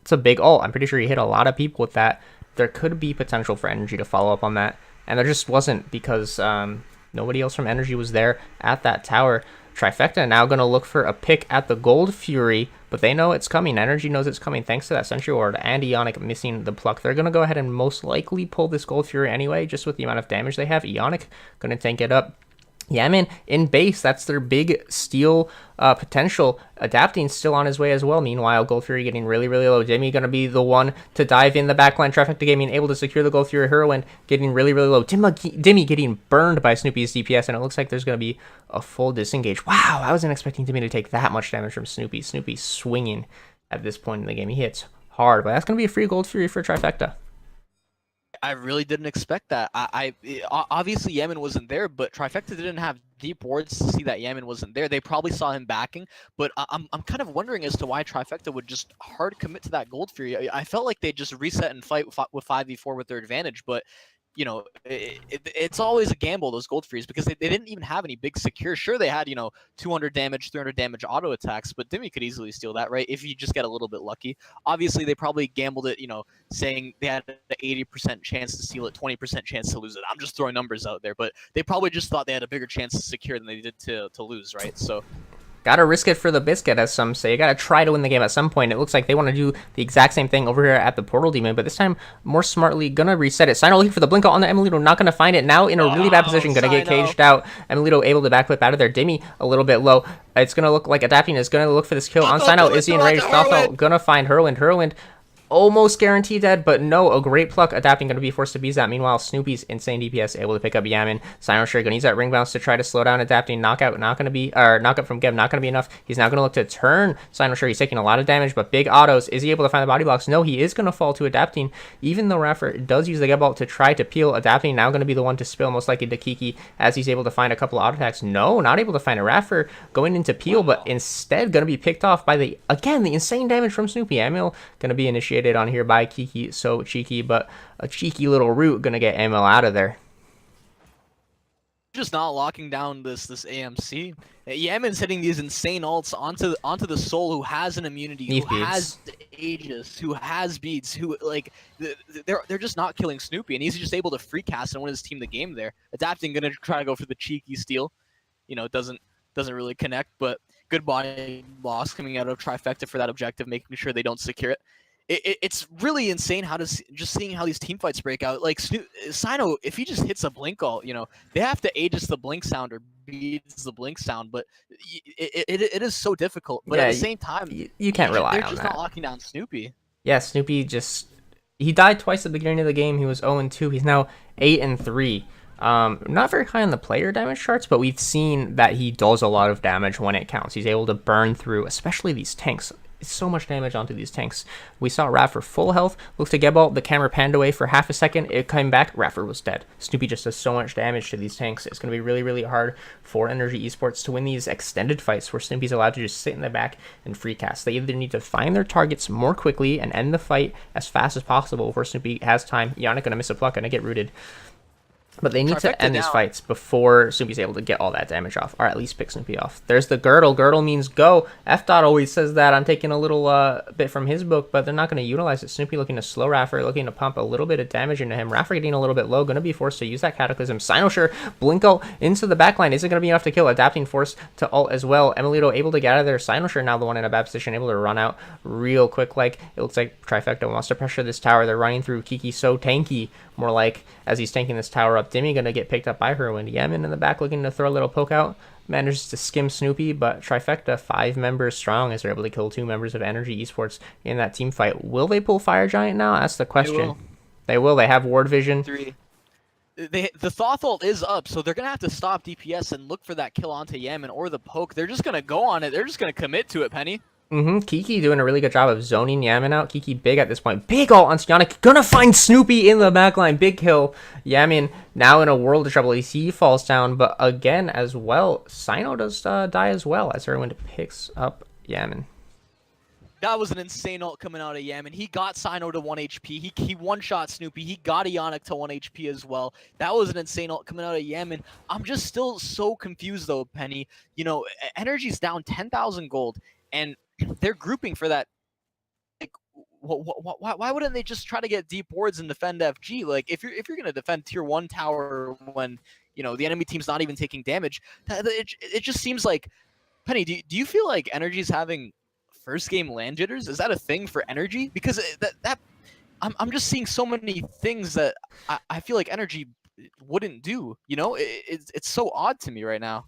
It's a big ult. I'm pretty sure he hit a lot of people with that. There could be potential for energy to follow up on that, and there just wasn't, because nobody else from energy was there at that tower. Trifecta now going to look for a pick at the Gold Fury, but they know it's coming. Energy knows it's coming thanks to that Sentry Ward and Ionic missing the pluck. They're going to go ahead and most likely pull this Gold Fury anyway, just with the amount of damage they have. Ionic going to tank it up. Yaman in base, that's their big steal potential. Adapting still on his way as well. Meanwhile, Gold Fury getting really, really low. Demi going to be the one to dive in the backline. Trifecta Gaming able to secure the Gold Fury heroine, getting really, really low. Demi getting burned by Snoopy's DPS, and it looks like there's going to be a full disengage. Wow, I wasn't expecting Demi to take that much damage from Snoopy. Snoopy swinging at this point in the game. He hits hard, but that's going to be a free Gold Fury for Trifecta. I really didn't expect that. Obviously Yemen wasn't there, but Trifecta didn't have deep wards to see that Yemen wasn't there. They probably saw him backing, but I'm kind of wondering as to why Trifecta would just hard commit to that Gold Fury. I felt like they just reset and fight with 5v4 with their advantage, but it's always a gamble, those Gold Furies, because they didn't even have any big secure. Sure, they had 200 damage, 300 damage auto attacks, but Demi could easily steal that, right? If you just get a little bit lucky. Obviously, they probably gambled it, saying they had an 80% chance to steal it, 20% chance to lose it. I'm just throwing numbers out there, but they probably just thought they had a bigger chance to secure than they did to lose, right? So Gotta risk it for the biscuit, as some say. You gotta try to win the game at some point. It looks like they want to do the exact same thing over here at the Portal Demon, but this time, more smartly, gonna reset it. Sino looking for the blink on the Emilito, not gonna find it. Now in a really bad position, gonna get caged out. Emilito able to backflip out of there. Demi a little bit low. It's gonna look like Adapting is gonna look for this kill on Sino. Is he enraged? Thothel gonna find Herwind. Herwind almost guaranteed dead, but no, a great pluck. Adapting going to be forced to beat that. Meanwhile, Snoopy's insane DPS able to pick up Yaman. Sinosure going to use that ring bounce to try to slow down Adapting. Knockout not going to be, or knockup from Geb not going to be enough. He's now going to look to turn Sinosure. He's taking a lot of damage, but big autos. Is he able to find the body blocks? No, he is going to fall to Adapting, even though Rafford does use the Geb ult to try to peel. Adapting now going to be the one to spill, most likely to Kiki, as he's able to find a couple of auto attacks. No, not able to find a Rafford going into peel, but instead going to be picked off by the insane damage from Snoopy. Emil going to be initiated on here by Kiki. So cheeky, but a cheeky little root gonna get Emil out of there. Just not locking down this AMC. Yemen's hitting these insane ults onto the Soul, who has an immunity, who has Aegis, who has beads, who they're just not killing Snoopy, and he's just able to free cast and win his team the game there. Adapting gonna try to go for the cheeky steal. Doesn't really connect, but good body loss coming out of Trifecta for that objective, making sure they don't secure it. It's really insane just seeing how these team fights break out. Like Sino, if he just hits a blink ult, they have to Aegis the blink sound or beats the blink sound, but it is so difficult. But at the same time, you can't rely on that. They're just not locking down Snoopy. Yeah, Snoopy he died twice at the beginning of the game. He was 0-2. He's now 8-3. Not very high on the player damage charts, but we've seen that he does a lot of damage when it counts. He's able to burn through, especially these tanks. So much damage onto these tanks. We saw Rafford full health, looked to Gebalt, the camera panned away for half a second, it came back, Rafford was dead. Snoopy just does so much damage to these tanks. It's going to be really, really hard for Energy Esports to win these extended fights where Snoopy's allowed to just sit in the back and free cast. They either need to find their targets more quickly and end the fight as fast as possible before Snoopy has time. Yannick going to miss a pluck, going to get rooted. But they need to end these fights before Snoopy's able to get all that damage off, or at least pick Snoopy off. There's the girdle. Girdle means go. F-Dot always says that. I'm taking a little bit from his book, but they're not going to utilize it. Snoopy looking to slow Rafford, looking to pump a little bit of damage into him. Rafford getting a little bit low, going to be forced to use that Cataclysm. Sinosure, blink ult into the backline. Is it going to be enough to kill? Adapting forced to ult as well. Emilito able to get out of there. Sinosure now the one in a bad position, able to run out real quick. Like, it looks like Trifecta wants to pressure this tower. They're running through Kiki so tanky. More like, as he's tanking this tower up, Dimmy gonna get picked up by Heroin. Yemen in the back looking to throw a little poke out. Manages to skim Snoopy, but Trifecta, 5 members strong, as they're able to kill 2 members of Energy Esports in that team fight. Will they pull Fire Giant now? That's the question. They will. They have Ward Vision. 3. The Thoth ult is up, so they're gonna have to stop DPS and look for that kill onto Yemen or the poke. They're just gonna go on it. They're just gonna commit to it, Peny. Kiki doing a really good job of zoning Yamin out. Kiki big at this point. Big ult on Stionic. Gonna find Snoopy in the backline. Big kill. Yamin now in a world of trouble. He falls down, but again as well, Sino does die as well as everyone picks up Yamin. That was an insane ult coming out of Yamin. He got Sino to 1 HP. He one-shot Snoopy. He got Ionic to 1 HP as well. That was an insane ult coming out of Yamin. I'm just still so confused though, Peny. You know, Energy's down 10,000 gold, and they're grouping for that. Like, why wouldn't they just try to get deep wards and defend FG? Like, if you're gonna defend tier 1 tower when, you know, the enemy team's not even taking damage, it just seems like, Peny, do you feel like Energy's having first game land jitters? Is that a thing for Energy? Because I'm just seeing so many things that I feel like Energy wouldn't do. You know, it's so odd to me right now.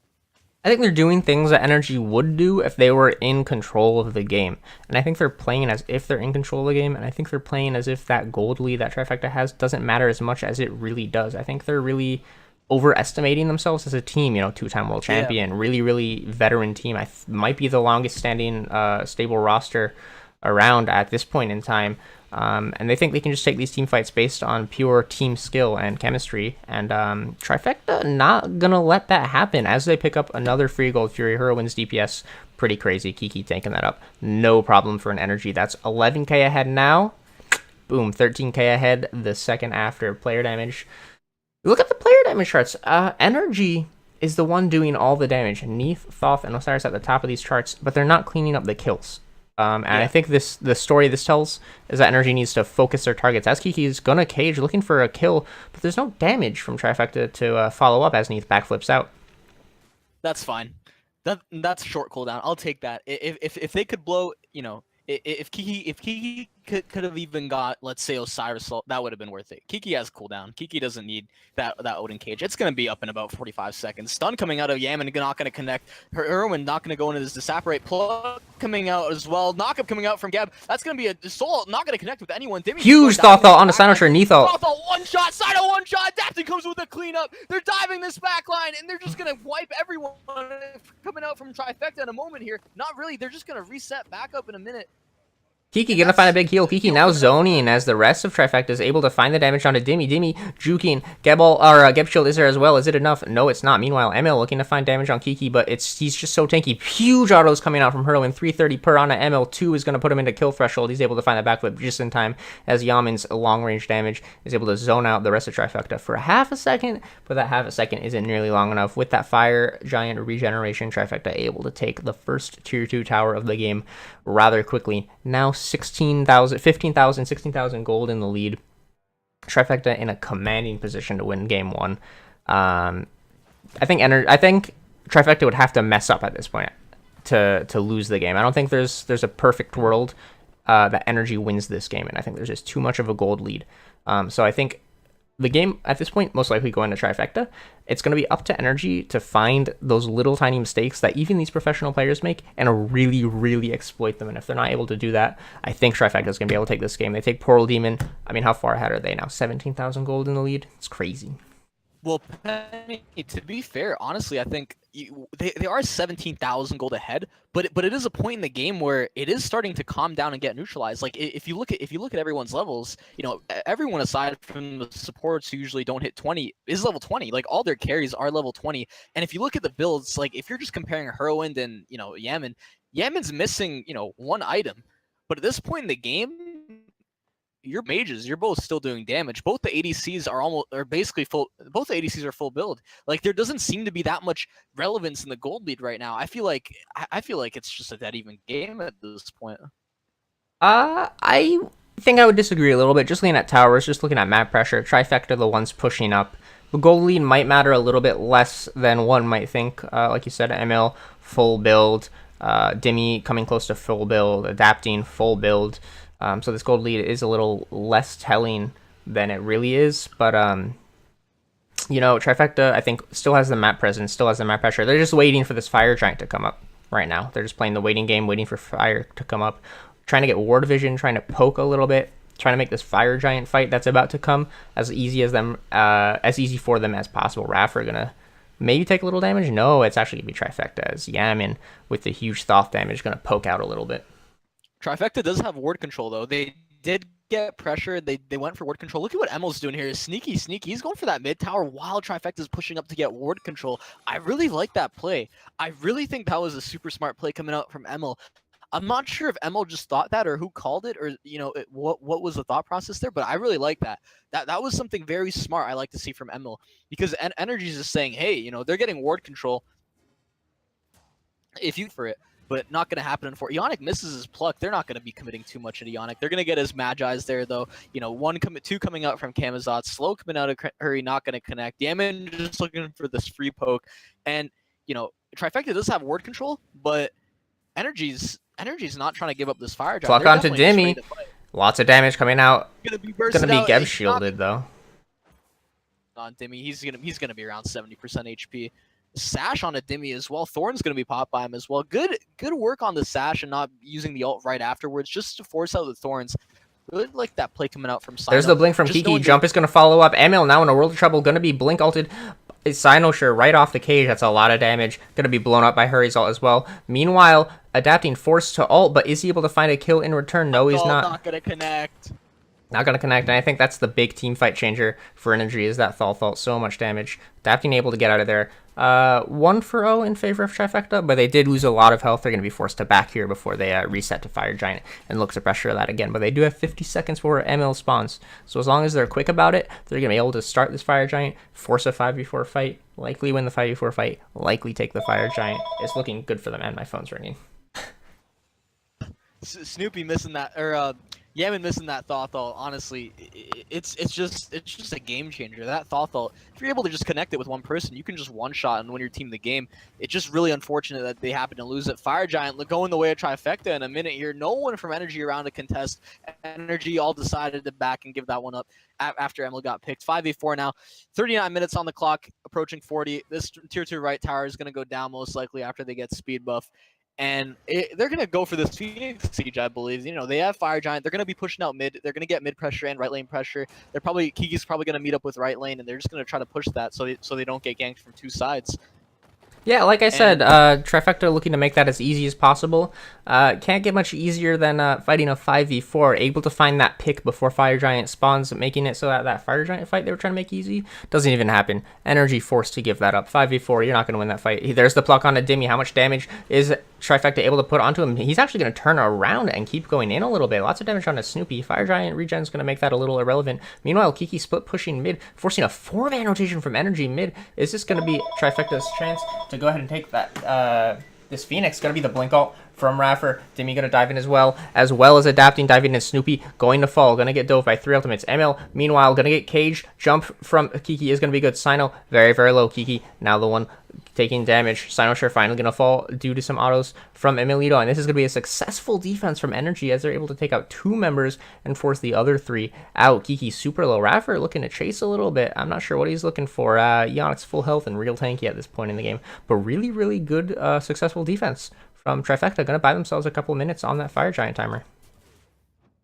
I think they're doing things that Energy would do if they were in control of the game. And I think they're playing as if they're in control of the game, and I think they're playing as if that gold lead that Trifecta has doesn't matter as much as it really does. I think they're really overestimating themselves as a team, you know, 2-time world champion, really veteran team. Might be the longest standing stable roster around at this point in time. And they think they can just take these team fights based on pure team skill and chemistry. And Trifecta not gonna let that happen as they pick up another free gold. Fury Hero wins DPS. Pretty crazy. Kiki tanking that up. No problem for an Energy. That's 11k ahead now. Boom, 13k ahead the second after. Player damage. Look at the player damage charts. Energy is the one doing all the damage. Neith, Thoth, and Osiris at the top of these charts, but they're not cleaning up the kills. I think the story this tells is that Energy needs to focus their targets. As Kiki's gonna cage, looking for a kill, but there's no damage from Trifecta to follow up as Neith backflips out. That's fine. That's a short cooldown. I'll take that. If they could blow, you know, if Kiki could have even got, let's say, Osiris, that would have been worth it. Kiki has cooldown. Kiki doesn't need that Odin cage. It's going to be up in about 45 seconds. Stun coming out of Yamin, not going to connect. Irwin not going to go into this Disapparate. Plug coming out as well. Knockup coming out from Gab. That's going to be a soul not going to connect with anyone. Huge Thoth on the Sino Neith ult. Thoth one shot, Sino one shot. Dapton comes with a cleanup. They're diving this back line, and they're just going to wipe everyone coming out from Trifecta in a moment here. Not really. They're just going to reset back up in a minute. Kiki gonna find a big heal. Kiki now zoning as the rest of Trifecta is able to find the damage onto Dimmy. Dimmy juking. Geb shield is there as well. Is it enough? No, it's not. Meanwhile, ML looking to find damage on Kiki, but he's just so tanky. Huge autos coming out from Heroin. 330 per on a ML2 is gonna put him into kill threshold. He's able to find the backflip just in time as Yamin's long range damage is able to zone out the rest of Trifecta for half a second, but that half a second isn't nearly long enough. With that Fire Giant regeneration, Trifecta able to take the first tier 2 tower of the game rather quickly. Now 16,000, 15,000, 16,000 gold in the lead. Trifecta in a commanding position to win game 1. I think Trifecta would have to mess up at this point to lose the game. I don't think there's a perfect world that Energy wins this game, and I think there's just too much of a gold lead. So I think the game at this point most likely going to Trifecta. It's going to be up to Energy to find those little tiny mistakes that even these professional players make and really exploit them. And if they're not able to do that, I think Trifecta is going to be able to take this game. They take Portal Demon. I mean, how far ahead are they now? 17,000 gold in the lead? It's crazy. Well, Peny, to be fair, honestly, I think they are 17,000 gold ahead, but it is a point in the game where it is starting to calm down and get neutralized. Like if you look at everyone's levels, you know, everyone aside from the supports who usually don't hit 20 is level 20. Like all their carries are level 20. And if you look at the builds, like if you're just comparing Heroin and, you know, Yamin's missing, you know, one item, but at this point in the game, your mages, you're both still doing damage. Both the ADCs are basically full. Both the ADCs are full build. Like there doesn't seem to be that much relevance in the gold lead right now. I feel like it's just a dead even game at this point. I think I would disagree a little bit. Just looking at towers, just looking at map pressure, Trifecta the ones pushing up. The gold lead might matter a little bit less than one might think. Like you said, ML full build, Dimmy coming close to full build, adapting full build. So this gold lead is a little less telling than it really is. But you know, Trifecta, I think, still has the map presence, still has the map pressure. They're just waiting for this Fire Giant to come up right now. They're just playing the waiting game, waiting for Fire to come up, trying to get ward vision, trying to poke a little bit, trying to make this Fire Giant fight that's about to come as easy for them as possible. Raph are gonna maybe take a little damage. No, it's actually gonna be Trifecta as Yamin with the huge Thoth damage gonna poke out a little bit. Trifecta does have ward control though. They did get pressure. They went for ward control. Look at what Emel's doing here. Sneaky. He's going for that mid tower while Trifecta's pushing up to get ward control. I really like that play. I really think that was a super smart play coming out from Emel. I'm not sure if Emel just thought that or who called it or, you know, what was the thought process there, but I really like that. That was something very smart I like to see from Emel because Energy's just saying, hey, you know, they're getting ward control if you for it, but not going to happen. For Ionic misses his pluck. They're not going to be committing too much at Ionic. They're going to get his Magi's there, though. You know, two coming out from Camazotz. Slow coming out of Hurry, not going to connect. Yamin just looking for this free poke. And, you know, Trifecta does have ward control, but Energy's not trying to give up this fire drive. Pluck onto Dimmy. Lots of damage coming out. Gonna be Geb shielded though. On Dimmy, he's gonna be around 70% HP. Sash on a Dimmy as well. Thorn's gonna be popped by him as well. Good work on the Sash and not using the ult right afterwards, just to force out the Thorns. Really like that play coming out from Sino. There's the blink from Kiki. Jump is gonna follow up. Emil now in a world of trouble. Gonna be blink ulted. Sinosure right off the cage. That's a lot of damage. Gonna be blown up by Hurry's ult as well. Meanwhile, adapting forced to ult, but is he able to find a kill in return? No, he's not. Not gonna connect. Not gonna connect, and I think that's the big team fight changer for Energy is that Thal ult. So much damage. Adapting able to get out of there. 1-0 in favor of Trifecta, but they did lose a lot of health. They're going to be forced to back here before they reset to Fire Giant and look to pressure that again. But they do have 50 seconds before ML spawns. So as long as they're quick about it, they're going to be able to start this Fire Giant, force a 5v4 fight, likely win the 5v4 fight, likely take the Fire Giant. It's looking good for them, and my phone's ringing. Snoopy missing that, or Yamin missing that Thoth ult. Honestly, it's just a game changer. That Thoth ult, if you're able to just connect it with one person, you can just one shot and win your team the game. It's just really unfortunate that they happen to lose it. Fire Giant going the way of Trifecta in a minute here. No one from Energy around to contest. Energy all decided to back and give that one up after Emil got picked. 5v4 now. 39 minutes on the clock, approaching 40. This tier 2 right tower is going to go down most likely after they get speed buff. And they're going to go for this Phoenix Siege, I believe. You know, they have Fire Giant. They're going to be pushing out mid. They're going to get mid pressure and right lane pressure. Kiki's probably going to meet up with right lane, and they're just going to try to push that so they don't get ganked from two sides. Yeah, like I said, Trifecta looking to make that as easy as possible. Can't get much easier than fighting a 5v4. Able to find that pick before Fire Giant spawns, making it so that Fire Giant fight they were trying to make easy doesn't even happen. Energy forced to give that up. 5v4, you're not going to win that fight. There's the pluck on a Dimmy. How much damage is Trifecta able to put onto him? He's actually going to turn around and keep going in a little bit. Lots of damage on a Snoopy. Fire Giant regen is going to make that a little irrelevant. Meanwhile, Kiki split pushing mid, forcing a 4-man rotation from Energy mid. Is this going to be Trifecta's chance to go ahead and take that? This Phoenix going to be the blink ult from Raffer. Dimmy going to dive in as well as adapting, diving in. Snoopy going to fall, going to get dove by 3 ultimates. ML, meanwhile, going to get cage. Jump from Kiki is going to be good. Sino, very, very low. Kiki, now the one taking damage. Sinosure finally going to fall due to some autos from Emilito. And this is going to be a successful defense from Energy as they're able to take out 2 members and force the other 3 out. Kiki super low. Raffer looking to chase a little bit. I'm not sure what he's looking for. Ionic's full health and real tanky at this point in the game. But really, really good, successful defense from Trifecta. Going to buy themselves a couple minutes on that Fire Giant timer.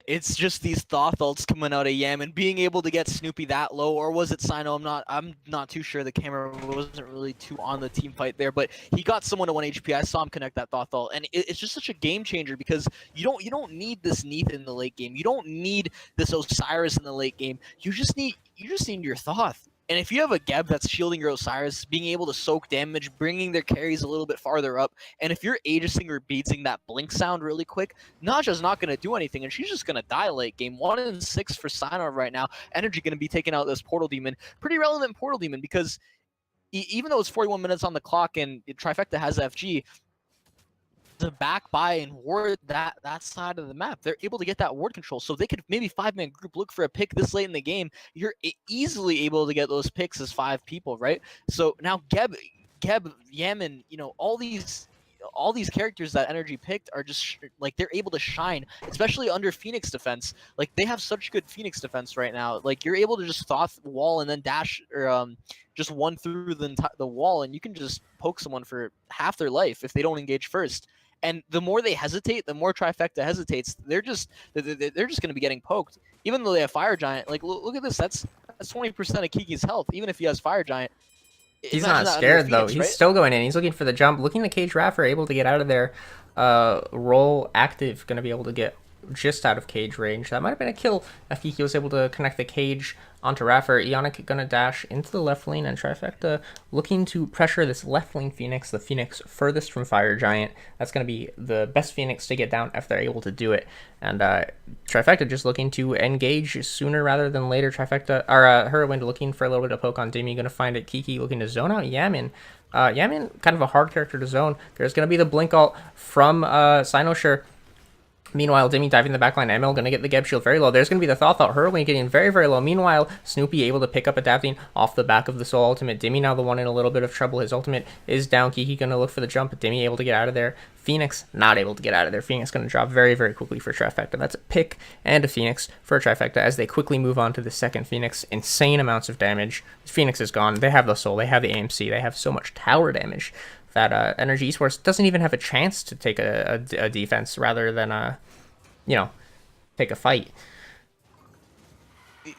It's just these Thoth ults coming out of Yam and being able to get Snoopy that low, or was it Sino? I'm not too sure. The camera wasn't really too on the team fight there, but he got someone to 1 HP. I saw him connect that Thoth ult, and it's just such a game changer because you don't need this Neath in the late game. You don't need this Osiris in the late game. You just need your Thoth. And if you have a Geb that's shielding your Osiris, being able to soak damage, bringing their carries a little bit farther up, and if you're Aegising or beating that blink sound really quick, Naja's not going to do anything, and she's just going to die late game. 1 in 6 for Sinor right now. Energy going to be taking out this Portal Demon. Pretty relevant Portal Demon because even though it's 41 minutes on the clock and Trifecta has FG, to back by and ward that side of the map, they're able to get that ward control, so they could maybe 5-man group look for a pick this late in the game. You're easily able to get those picks as 5 people, right? So now Geb, Yamin, you know, all these all these characters that Energy picked are just like they're able to shine, especially under Phoenix defense. Like they have such good Phoenix defense right now. Like you're able to just Thoth wall and then dash or just one through the wall, and you can just poke someone for half their life if they don't engage first. And the more they hesitate, the more Trifecta hesitates. They're just going to be getting poked, even though they have Fire Giant. Like look at this. That's 20% of Kiki's health, even if he has Fire Giant. He's Imagine not that under scared though. Phoenix, He's right? still going in. He's looking for the jump. Looking to Cage Raffer, able to get out of there. Roll active, going to be able to get just out of cage range. That might have been a kill if Kiki was able to connect the cage onto Raffer. Ionic going to dash into the left lane, and Trifecta looking to pressure this left lane Phoenix, the Phoenix furthest from Fire Giant. That's going to be the best Phoenix to get down if they're able to do it. And Trifecta just looking to engage sooner rather than later. Trifecta, or Hurwind looking for a little bit of poke on Demi, going to find it. Kiki looking to zone out Yamin. Yamin, kind of a hard character to zone. There's going to be the blink ult from Sinosure. Meanwhile, Demi diving in the backline. ML going to get the Geb shield very low. There's going to be the Thoth out. Hurwing getting very, very low. Meanwhile, Snoopy able to pick up adapting off the back of the Soul ultimate. Demi now the one in a little bit of trouble. His ultimate is down. Kiki going to look for the jump. Demi able to get out of there. Phoenix not able to get out of there. Phoenix going to drop very, very quickly for Trifecta. That's a pick and a Phoenix for Trifecta as they quickly move on to the second Phoenix. Insane amounts of damage. Phoenix is gone. They have the Soul. They have the AMC. They have so much tower damage that Energy Esports doesn't even have a chance to take a defense rather than take a fight.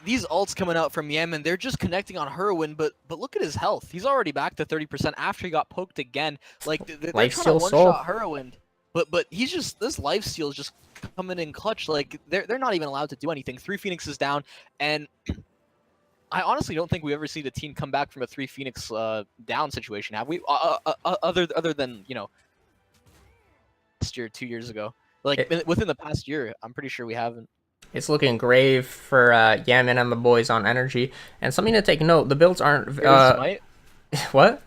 These ults coming out from Yemen, they're just connecting on Hurwin, but look at his health. He's already back to 30% after he got poked again. Like they're trying to one-shot Hurwin, but he's just, this lifesteal is just coming in clutch. Like they're not even allowed to do anything. 3 Phoenixes down, and I honestly don't think we've ever seen a team come back from a 3 Phoenix down situation, have we? Other than last year, 2 years ago. Within the past year, I'm pretty sure we haven't. It's looking grave for Yamin and the boys on Energy. And something to take note, the builds aren't... what?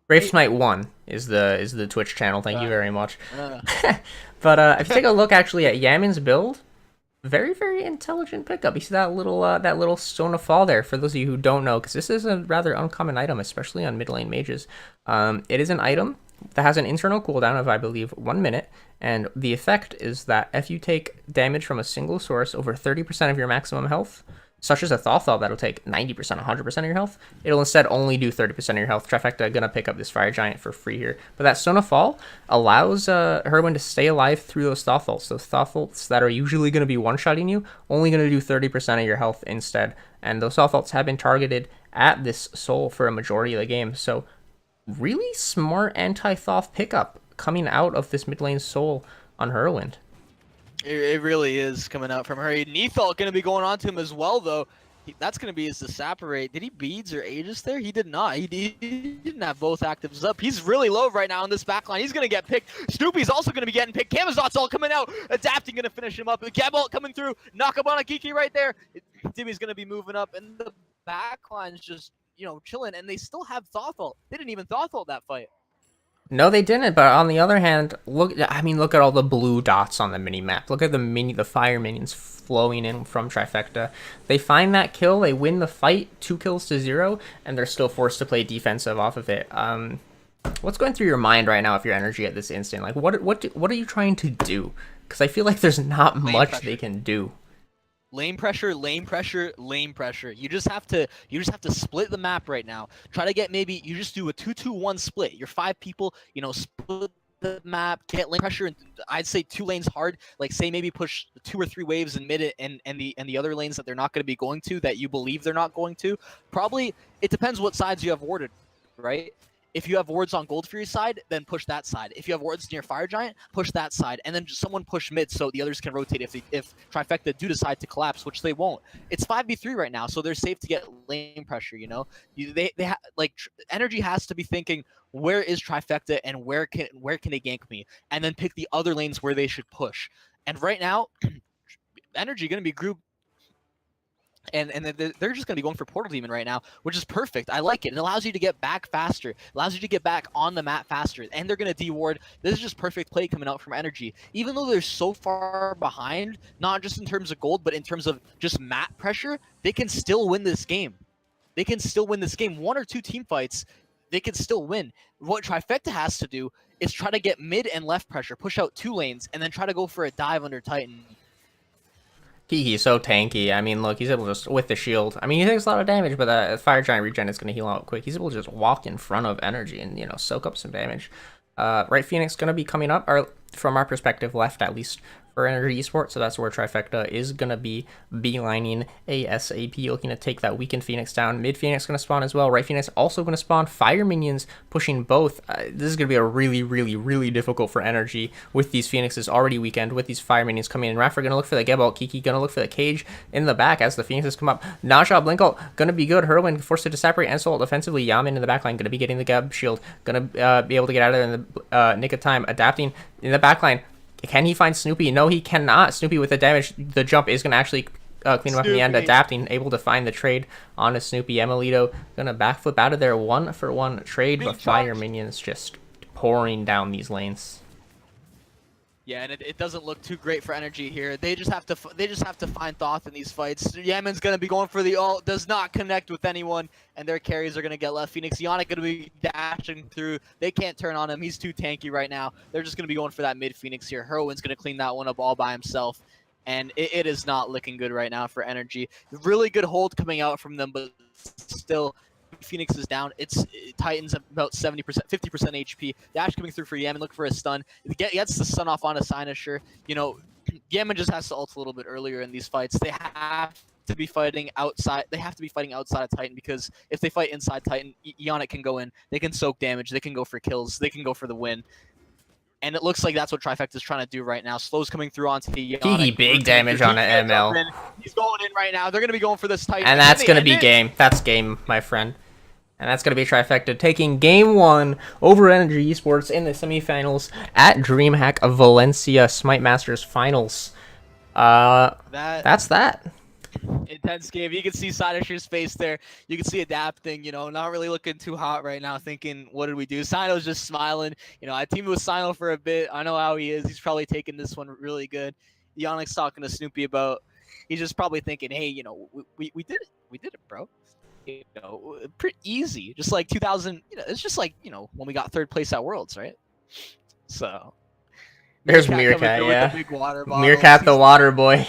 Brave Smite 1 is the Twitch channel, thank you very much. But if you take a look actually at Yamin's build, very, very intelligent pickup. You see that little Stone of Fall there, for those of you who don't know, because this is a rather uncommon item, especially on mid lane mages. It is an item that has an internal cooldown of, I believe, 1 minute, and the effect is that if you take damage from a single source over 30% of your maximum health, such as a Thothal that'll take 90%, 100% of your health, it'll instead only do 30% of your health. Trifecta gonna pick up this Fire Giant for free here. But that Stone of Fall allows Hurwin to stay alive through those Thothals. Those Thothals that are usually gonna be one-shotting you, only gonna do 30% of your health instead. And those Thothals have been targeted at this Soul for a majority of the game. So really smart anti-Thoth pickup coming out of this mid lane Soul on Hurwind. It really is coming out from her. Neathal going to be going on to him as well, though. That's going to be his Disapparate. Did he Beads or Aegis there? He did not. He didn't have both actives up. He's really low right now on this backline. He's going to get picked. Snoopy's also going to be getting picked. Camazot's all coming out. Adapting going to finish him up. Gabalt coming through. Knock up on a Kiki right there. Timmy's going to be moving up. And the backline's just, chilling. And they still have Thothal. They didn't even Thothal that fight. No, they didn't, but on the other hand, look at all the blue dots on the mini-map. Look at the fire minions flowing in from Trifecta. They find that kill, they win the fight, 2 kills to 0, and they're still forced to play defensive off of it. What's going through your mind right now if your energy at this instant? Like, what are you trying to do? Because I feel like there's not much they can do. Lane pressure, lane pressure, lane pressure. You just have to split the map right now. Try to get you just do a 2-2-1 split. You're 5 people, split the map, get lane pressure, and I'd say 2 lanes hard. Like say maybe push 2 or 3 waves in mid and the other lanes that they're not going to be going to, that you believe they're not going to. Probably it depends what sides you have warded, right? If you have wards on Gold Fury's side, then push that side. If you have wards near Fire Giant, push that side. And then just someone push mid so the others can rotate if Trifecta do decide to collapse, which they won't. It's 5v3 right now, so they're safe to get lane pressure, Energy has to be thinking, where is Trifecta and where can they gank me? And then pick the other lanes where they should push. And right now, Energy going to be grouped, and they're just going to be going for Portal Demon right now, which is perfect. I like it. It allows you to get back faster. It allows you to get back on the map faster. And they're going to deward. This is just perfect play coming out from Energy. Even though they're so far behind, not just in terms of gold, but in terms of just map pressure, they can still win this game. They can still win this game. 1 or 2 team fights, they could still win. What Trifecta has to do is try to get mid and left pressure, push out 2 lanes, and then try to go for a dive under Titan. He's so tanky. I mean, look, he's able to just, with the shield. I mean, he takes a lot of damage, but that Fire Giant regen is going to heal out quick. He's able to just walk in front of energy and, you know, soak up some damage. Right Phoenix going to be coming up, or from our perspective, left at least, for Energy Esports, so that's where Trifecta is going to be beelining ASAP, looking to take that weakened Phoenix down. Mid Phoenix going to spawn as well. Right Phoenix also going to spawn. Fire minions pushing both. This is going to be a really, really, really difficult for Energy with these Phoenixes already weakened, with these Fire minions coming in. Rafa going to look for the get ult. Kiki going to look for the cage in the back as the Phoenixes come up. Naja blink ult going to be good. Heroin forced to separate and soul defensively. Yamin in the backline going to be getting the Geb shield. Going to be able to get out of there in the nick of time. Adapting in the backline. Can he find Snoopy? No, he cannot. Snoopy with the damage. The jump is going to actually clean him up in the end. Adapting, able to find the trade on a Snoopy. Emilito going to backflip out of there. 1-for-1 trade, but Fire minions just pouring down these lanes. Yeah, and it doesn't look too great for Energy here. They just have to find Thoth in these fights. Yemen's gonna be going for the ult, does not connect with anyone, and their carries are gonna get left. Phoenix Ionic gonna be dashing through. They can't turn on him. He's too tanky right now. They're just gonna be going for that mid Phoenix here. Heroin's gonna clean that one up all by himself, and it is not looking good right now for Energy. Really good hold coming out from them, but still. Phoenix is down. It's Titan's about 70%, 50% HP. Dash coming through for Yaman, looking for a stun. Gets the stun off on a Cynosure. You know, Yaman just has to ult a little bit earlier in these fights. They have to be fighting outside. They have to be fighting outside of Titan, because if they fight inside Titan, Ionic can go in. They can soak damage. They can go for kills. They can go for the win. And it looks like that's what Trifecta is trying to do right now. Slow's coming through onto the Ionic. Big damage on an ML. He's going in right now. They're going to be going for this Titan. And that's going to be game. That's game, my friend. And that's going to be Trifecta taking Game 1 over Energy Esports in the semifinals at DreamHack Valencia Smite Masters Finals. That's that. Intense game. You can see Sinoshure's face there. You can see adapting, you know, not really looking too hot right now, thinking, what did we do? Sino's just smiling. You know, I teamed with Sino for a bit. I know how he is. He's probably taking this one really good. Yonic's talking to Snoopy about, he's just probably thinking, hey, you know, we did it. We did it, bro. You know, pretty easy. Just like 2000, you know, it's just like, you know, when we got 3rd place at Worlds, right? So there's Meerkat, yeah. The big water Meerkat, the water boy.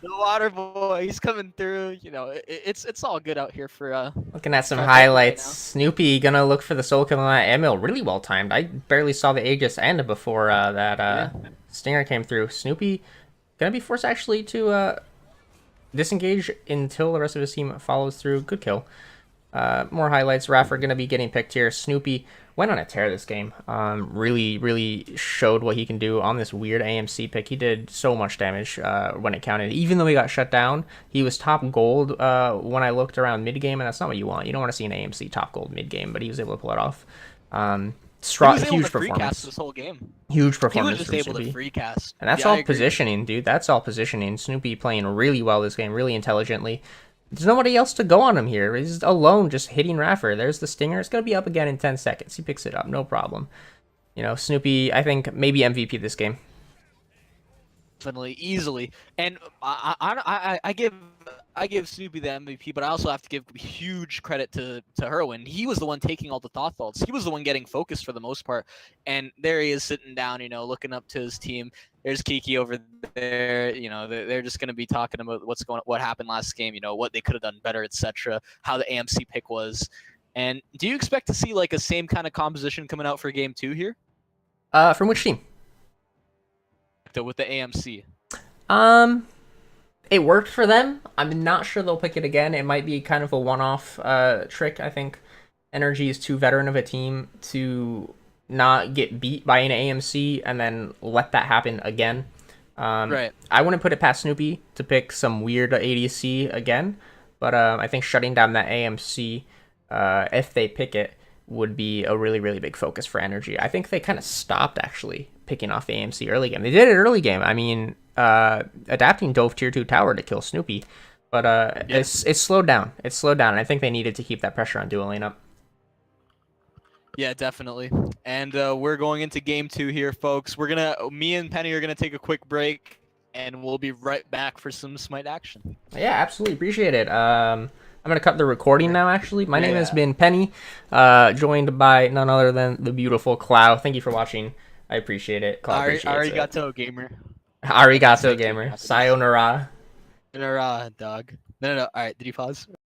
The water boy, he's coming through. You know, it's all good out here for looking at some highlights. Right, Snoopy gonna look for the soul kill on that Emil. Really well timed. I barely saw the Aegis end before that Stinger came through. Snoopy gonna be forced actually to disengage until the rest of his team follows through. Good kill. More highlights. Raff are going to be getting picked here. Snoopy went on a tear this game. Really showed what he can do on this weird AMC pick. He did so much damage when it counted. Even though he got shut down, he was top gold when I looked around mid-game, and that's not what you want. You don't want to see an AMC top gold mid-game, but he was able to pull it off. Strong, huge performance. This whole game. Huge performance. He was just able to free cast. And that's all positioning, dude. That's all positioning. Snoopy playing really well this game, really intelligently. There's nobody else to go on him here. He's alone, just hitting Raffer. There's the Stinger. It's gonna be up again in 10 seconds. He picks it up, no problem. You know, Snoopy, I think maybe MVP this game. Definitely, easily. And I give Snoopy the MVP, but I also have to give huge credit to Herwin. He was the one taking all the Thoth ults. He was the one getting focused for the most part. And there he is sitting down, you know, looking up to his team. There's Kiki over there. You know, they're just going to be talking about what happened last game, you know, what they could have done better, etc., how the AMC pick was. And do you expect to see like a same kind of composition coming out for game 2 here? From which team? With the AMC. It worked for them. I'm not sure they'll pick it again. It might be kind of a one-off trick. I think Energy is too veteran of a team to not get beat by an AMC and then let that happen again. Right. I wouldn't put it past Snoopy to pick some weird ADC again, but I think shutting down that AMC, if they pick it, would be a really big focus for Energy. I think they kind of stopped actually picking off the AMC early game. They did it early game. I mean, adapting dove tier 2 tower to kill Snoopy, but it's slowed down. It's slowed down, and I think they needed to keep that pressure on dueling up. Yeah, definitely. And we're going into game 2 here, folks. Me and Peny are gonna take a quick break, and we'll be right back for some Smite action. Yeah, absolutely appreciate it. I'm gonna cut the recording now. Actually, my name has Yeah. been Penny, joined by none other than the beautiful Clow. Thank you for watching. I appreciate it. Clow appreciates it. Arigato, gamer. Arigato, Thank you, gamer. Japanese. Sayonara. Dog. No. All right, did you pause?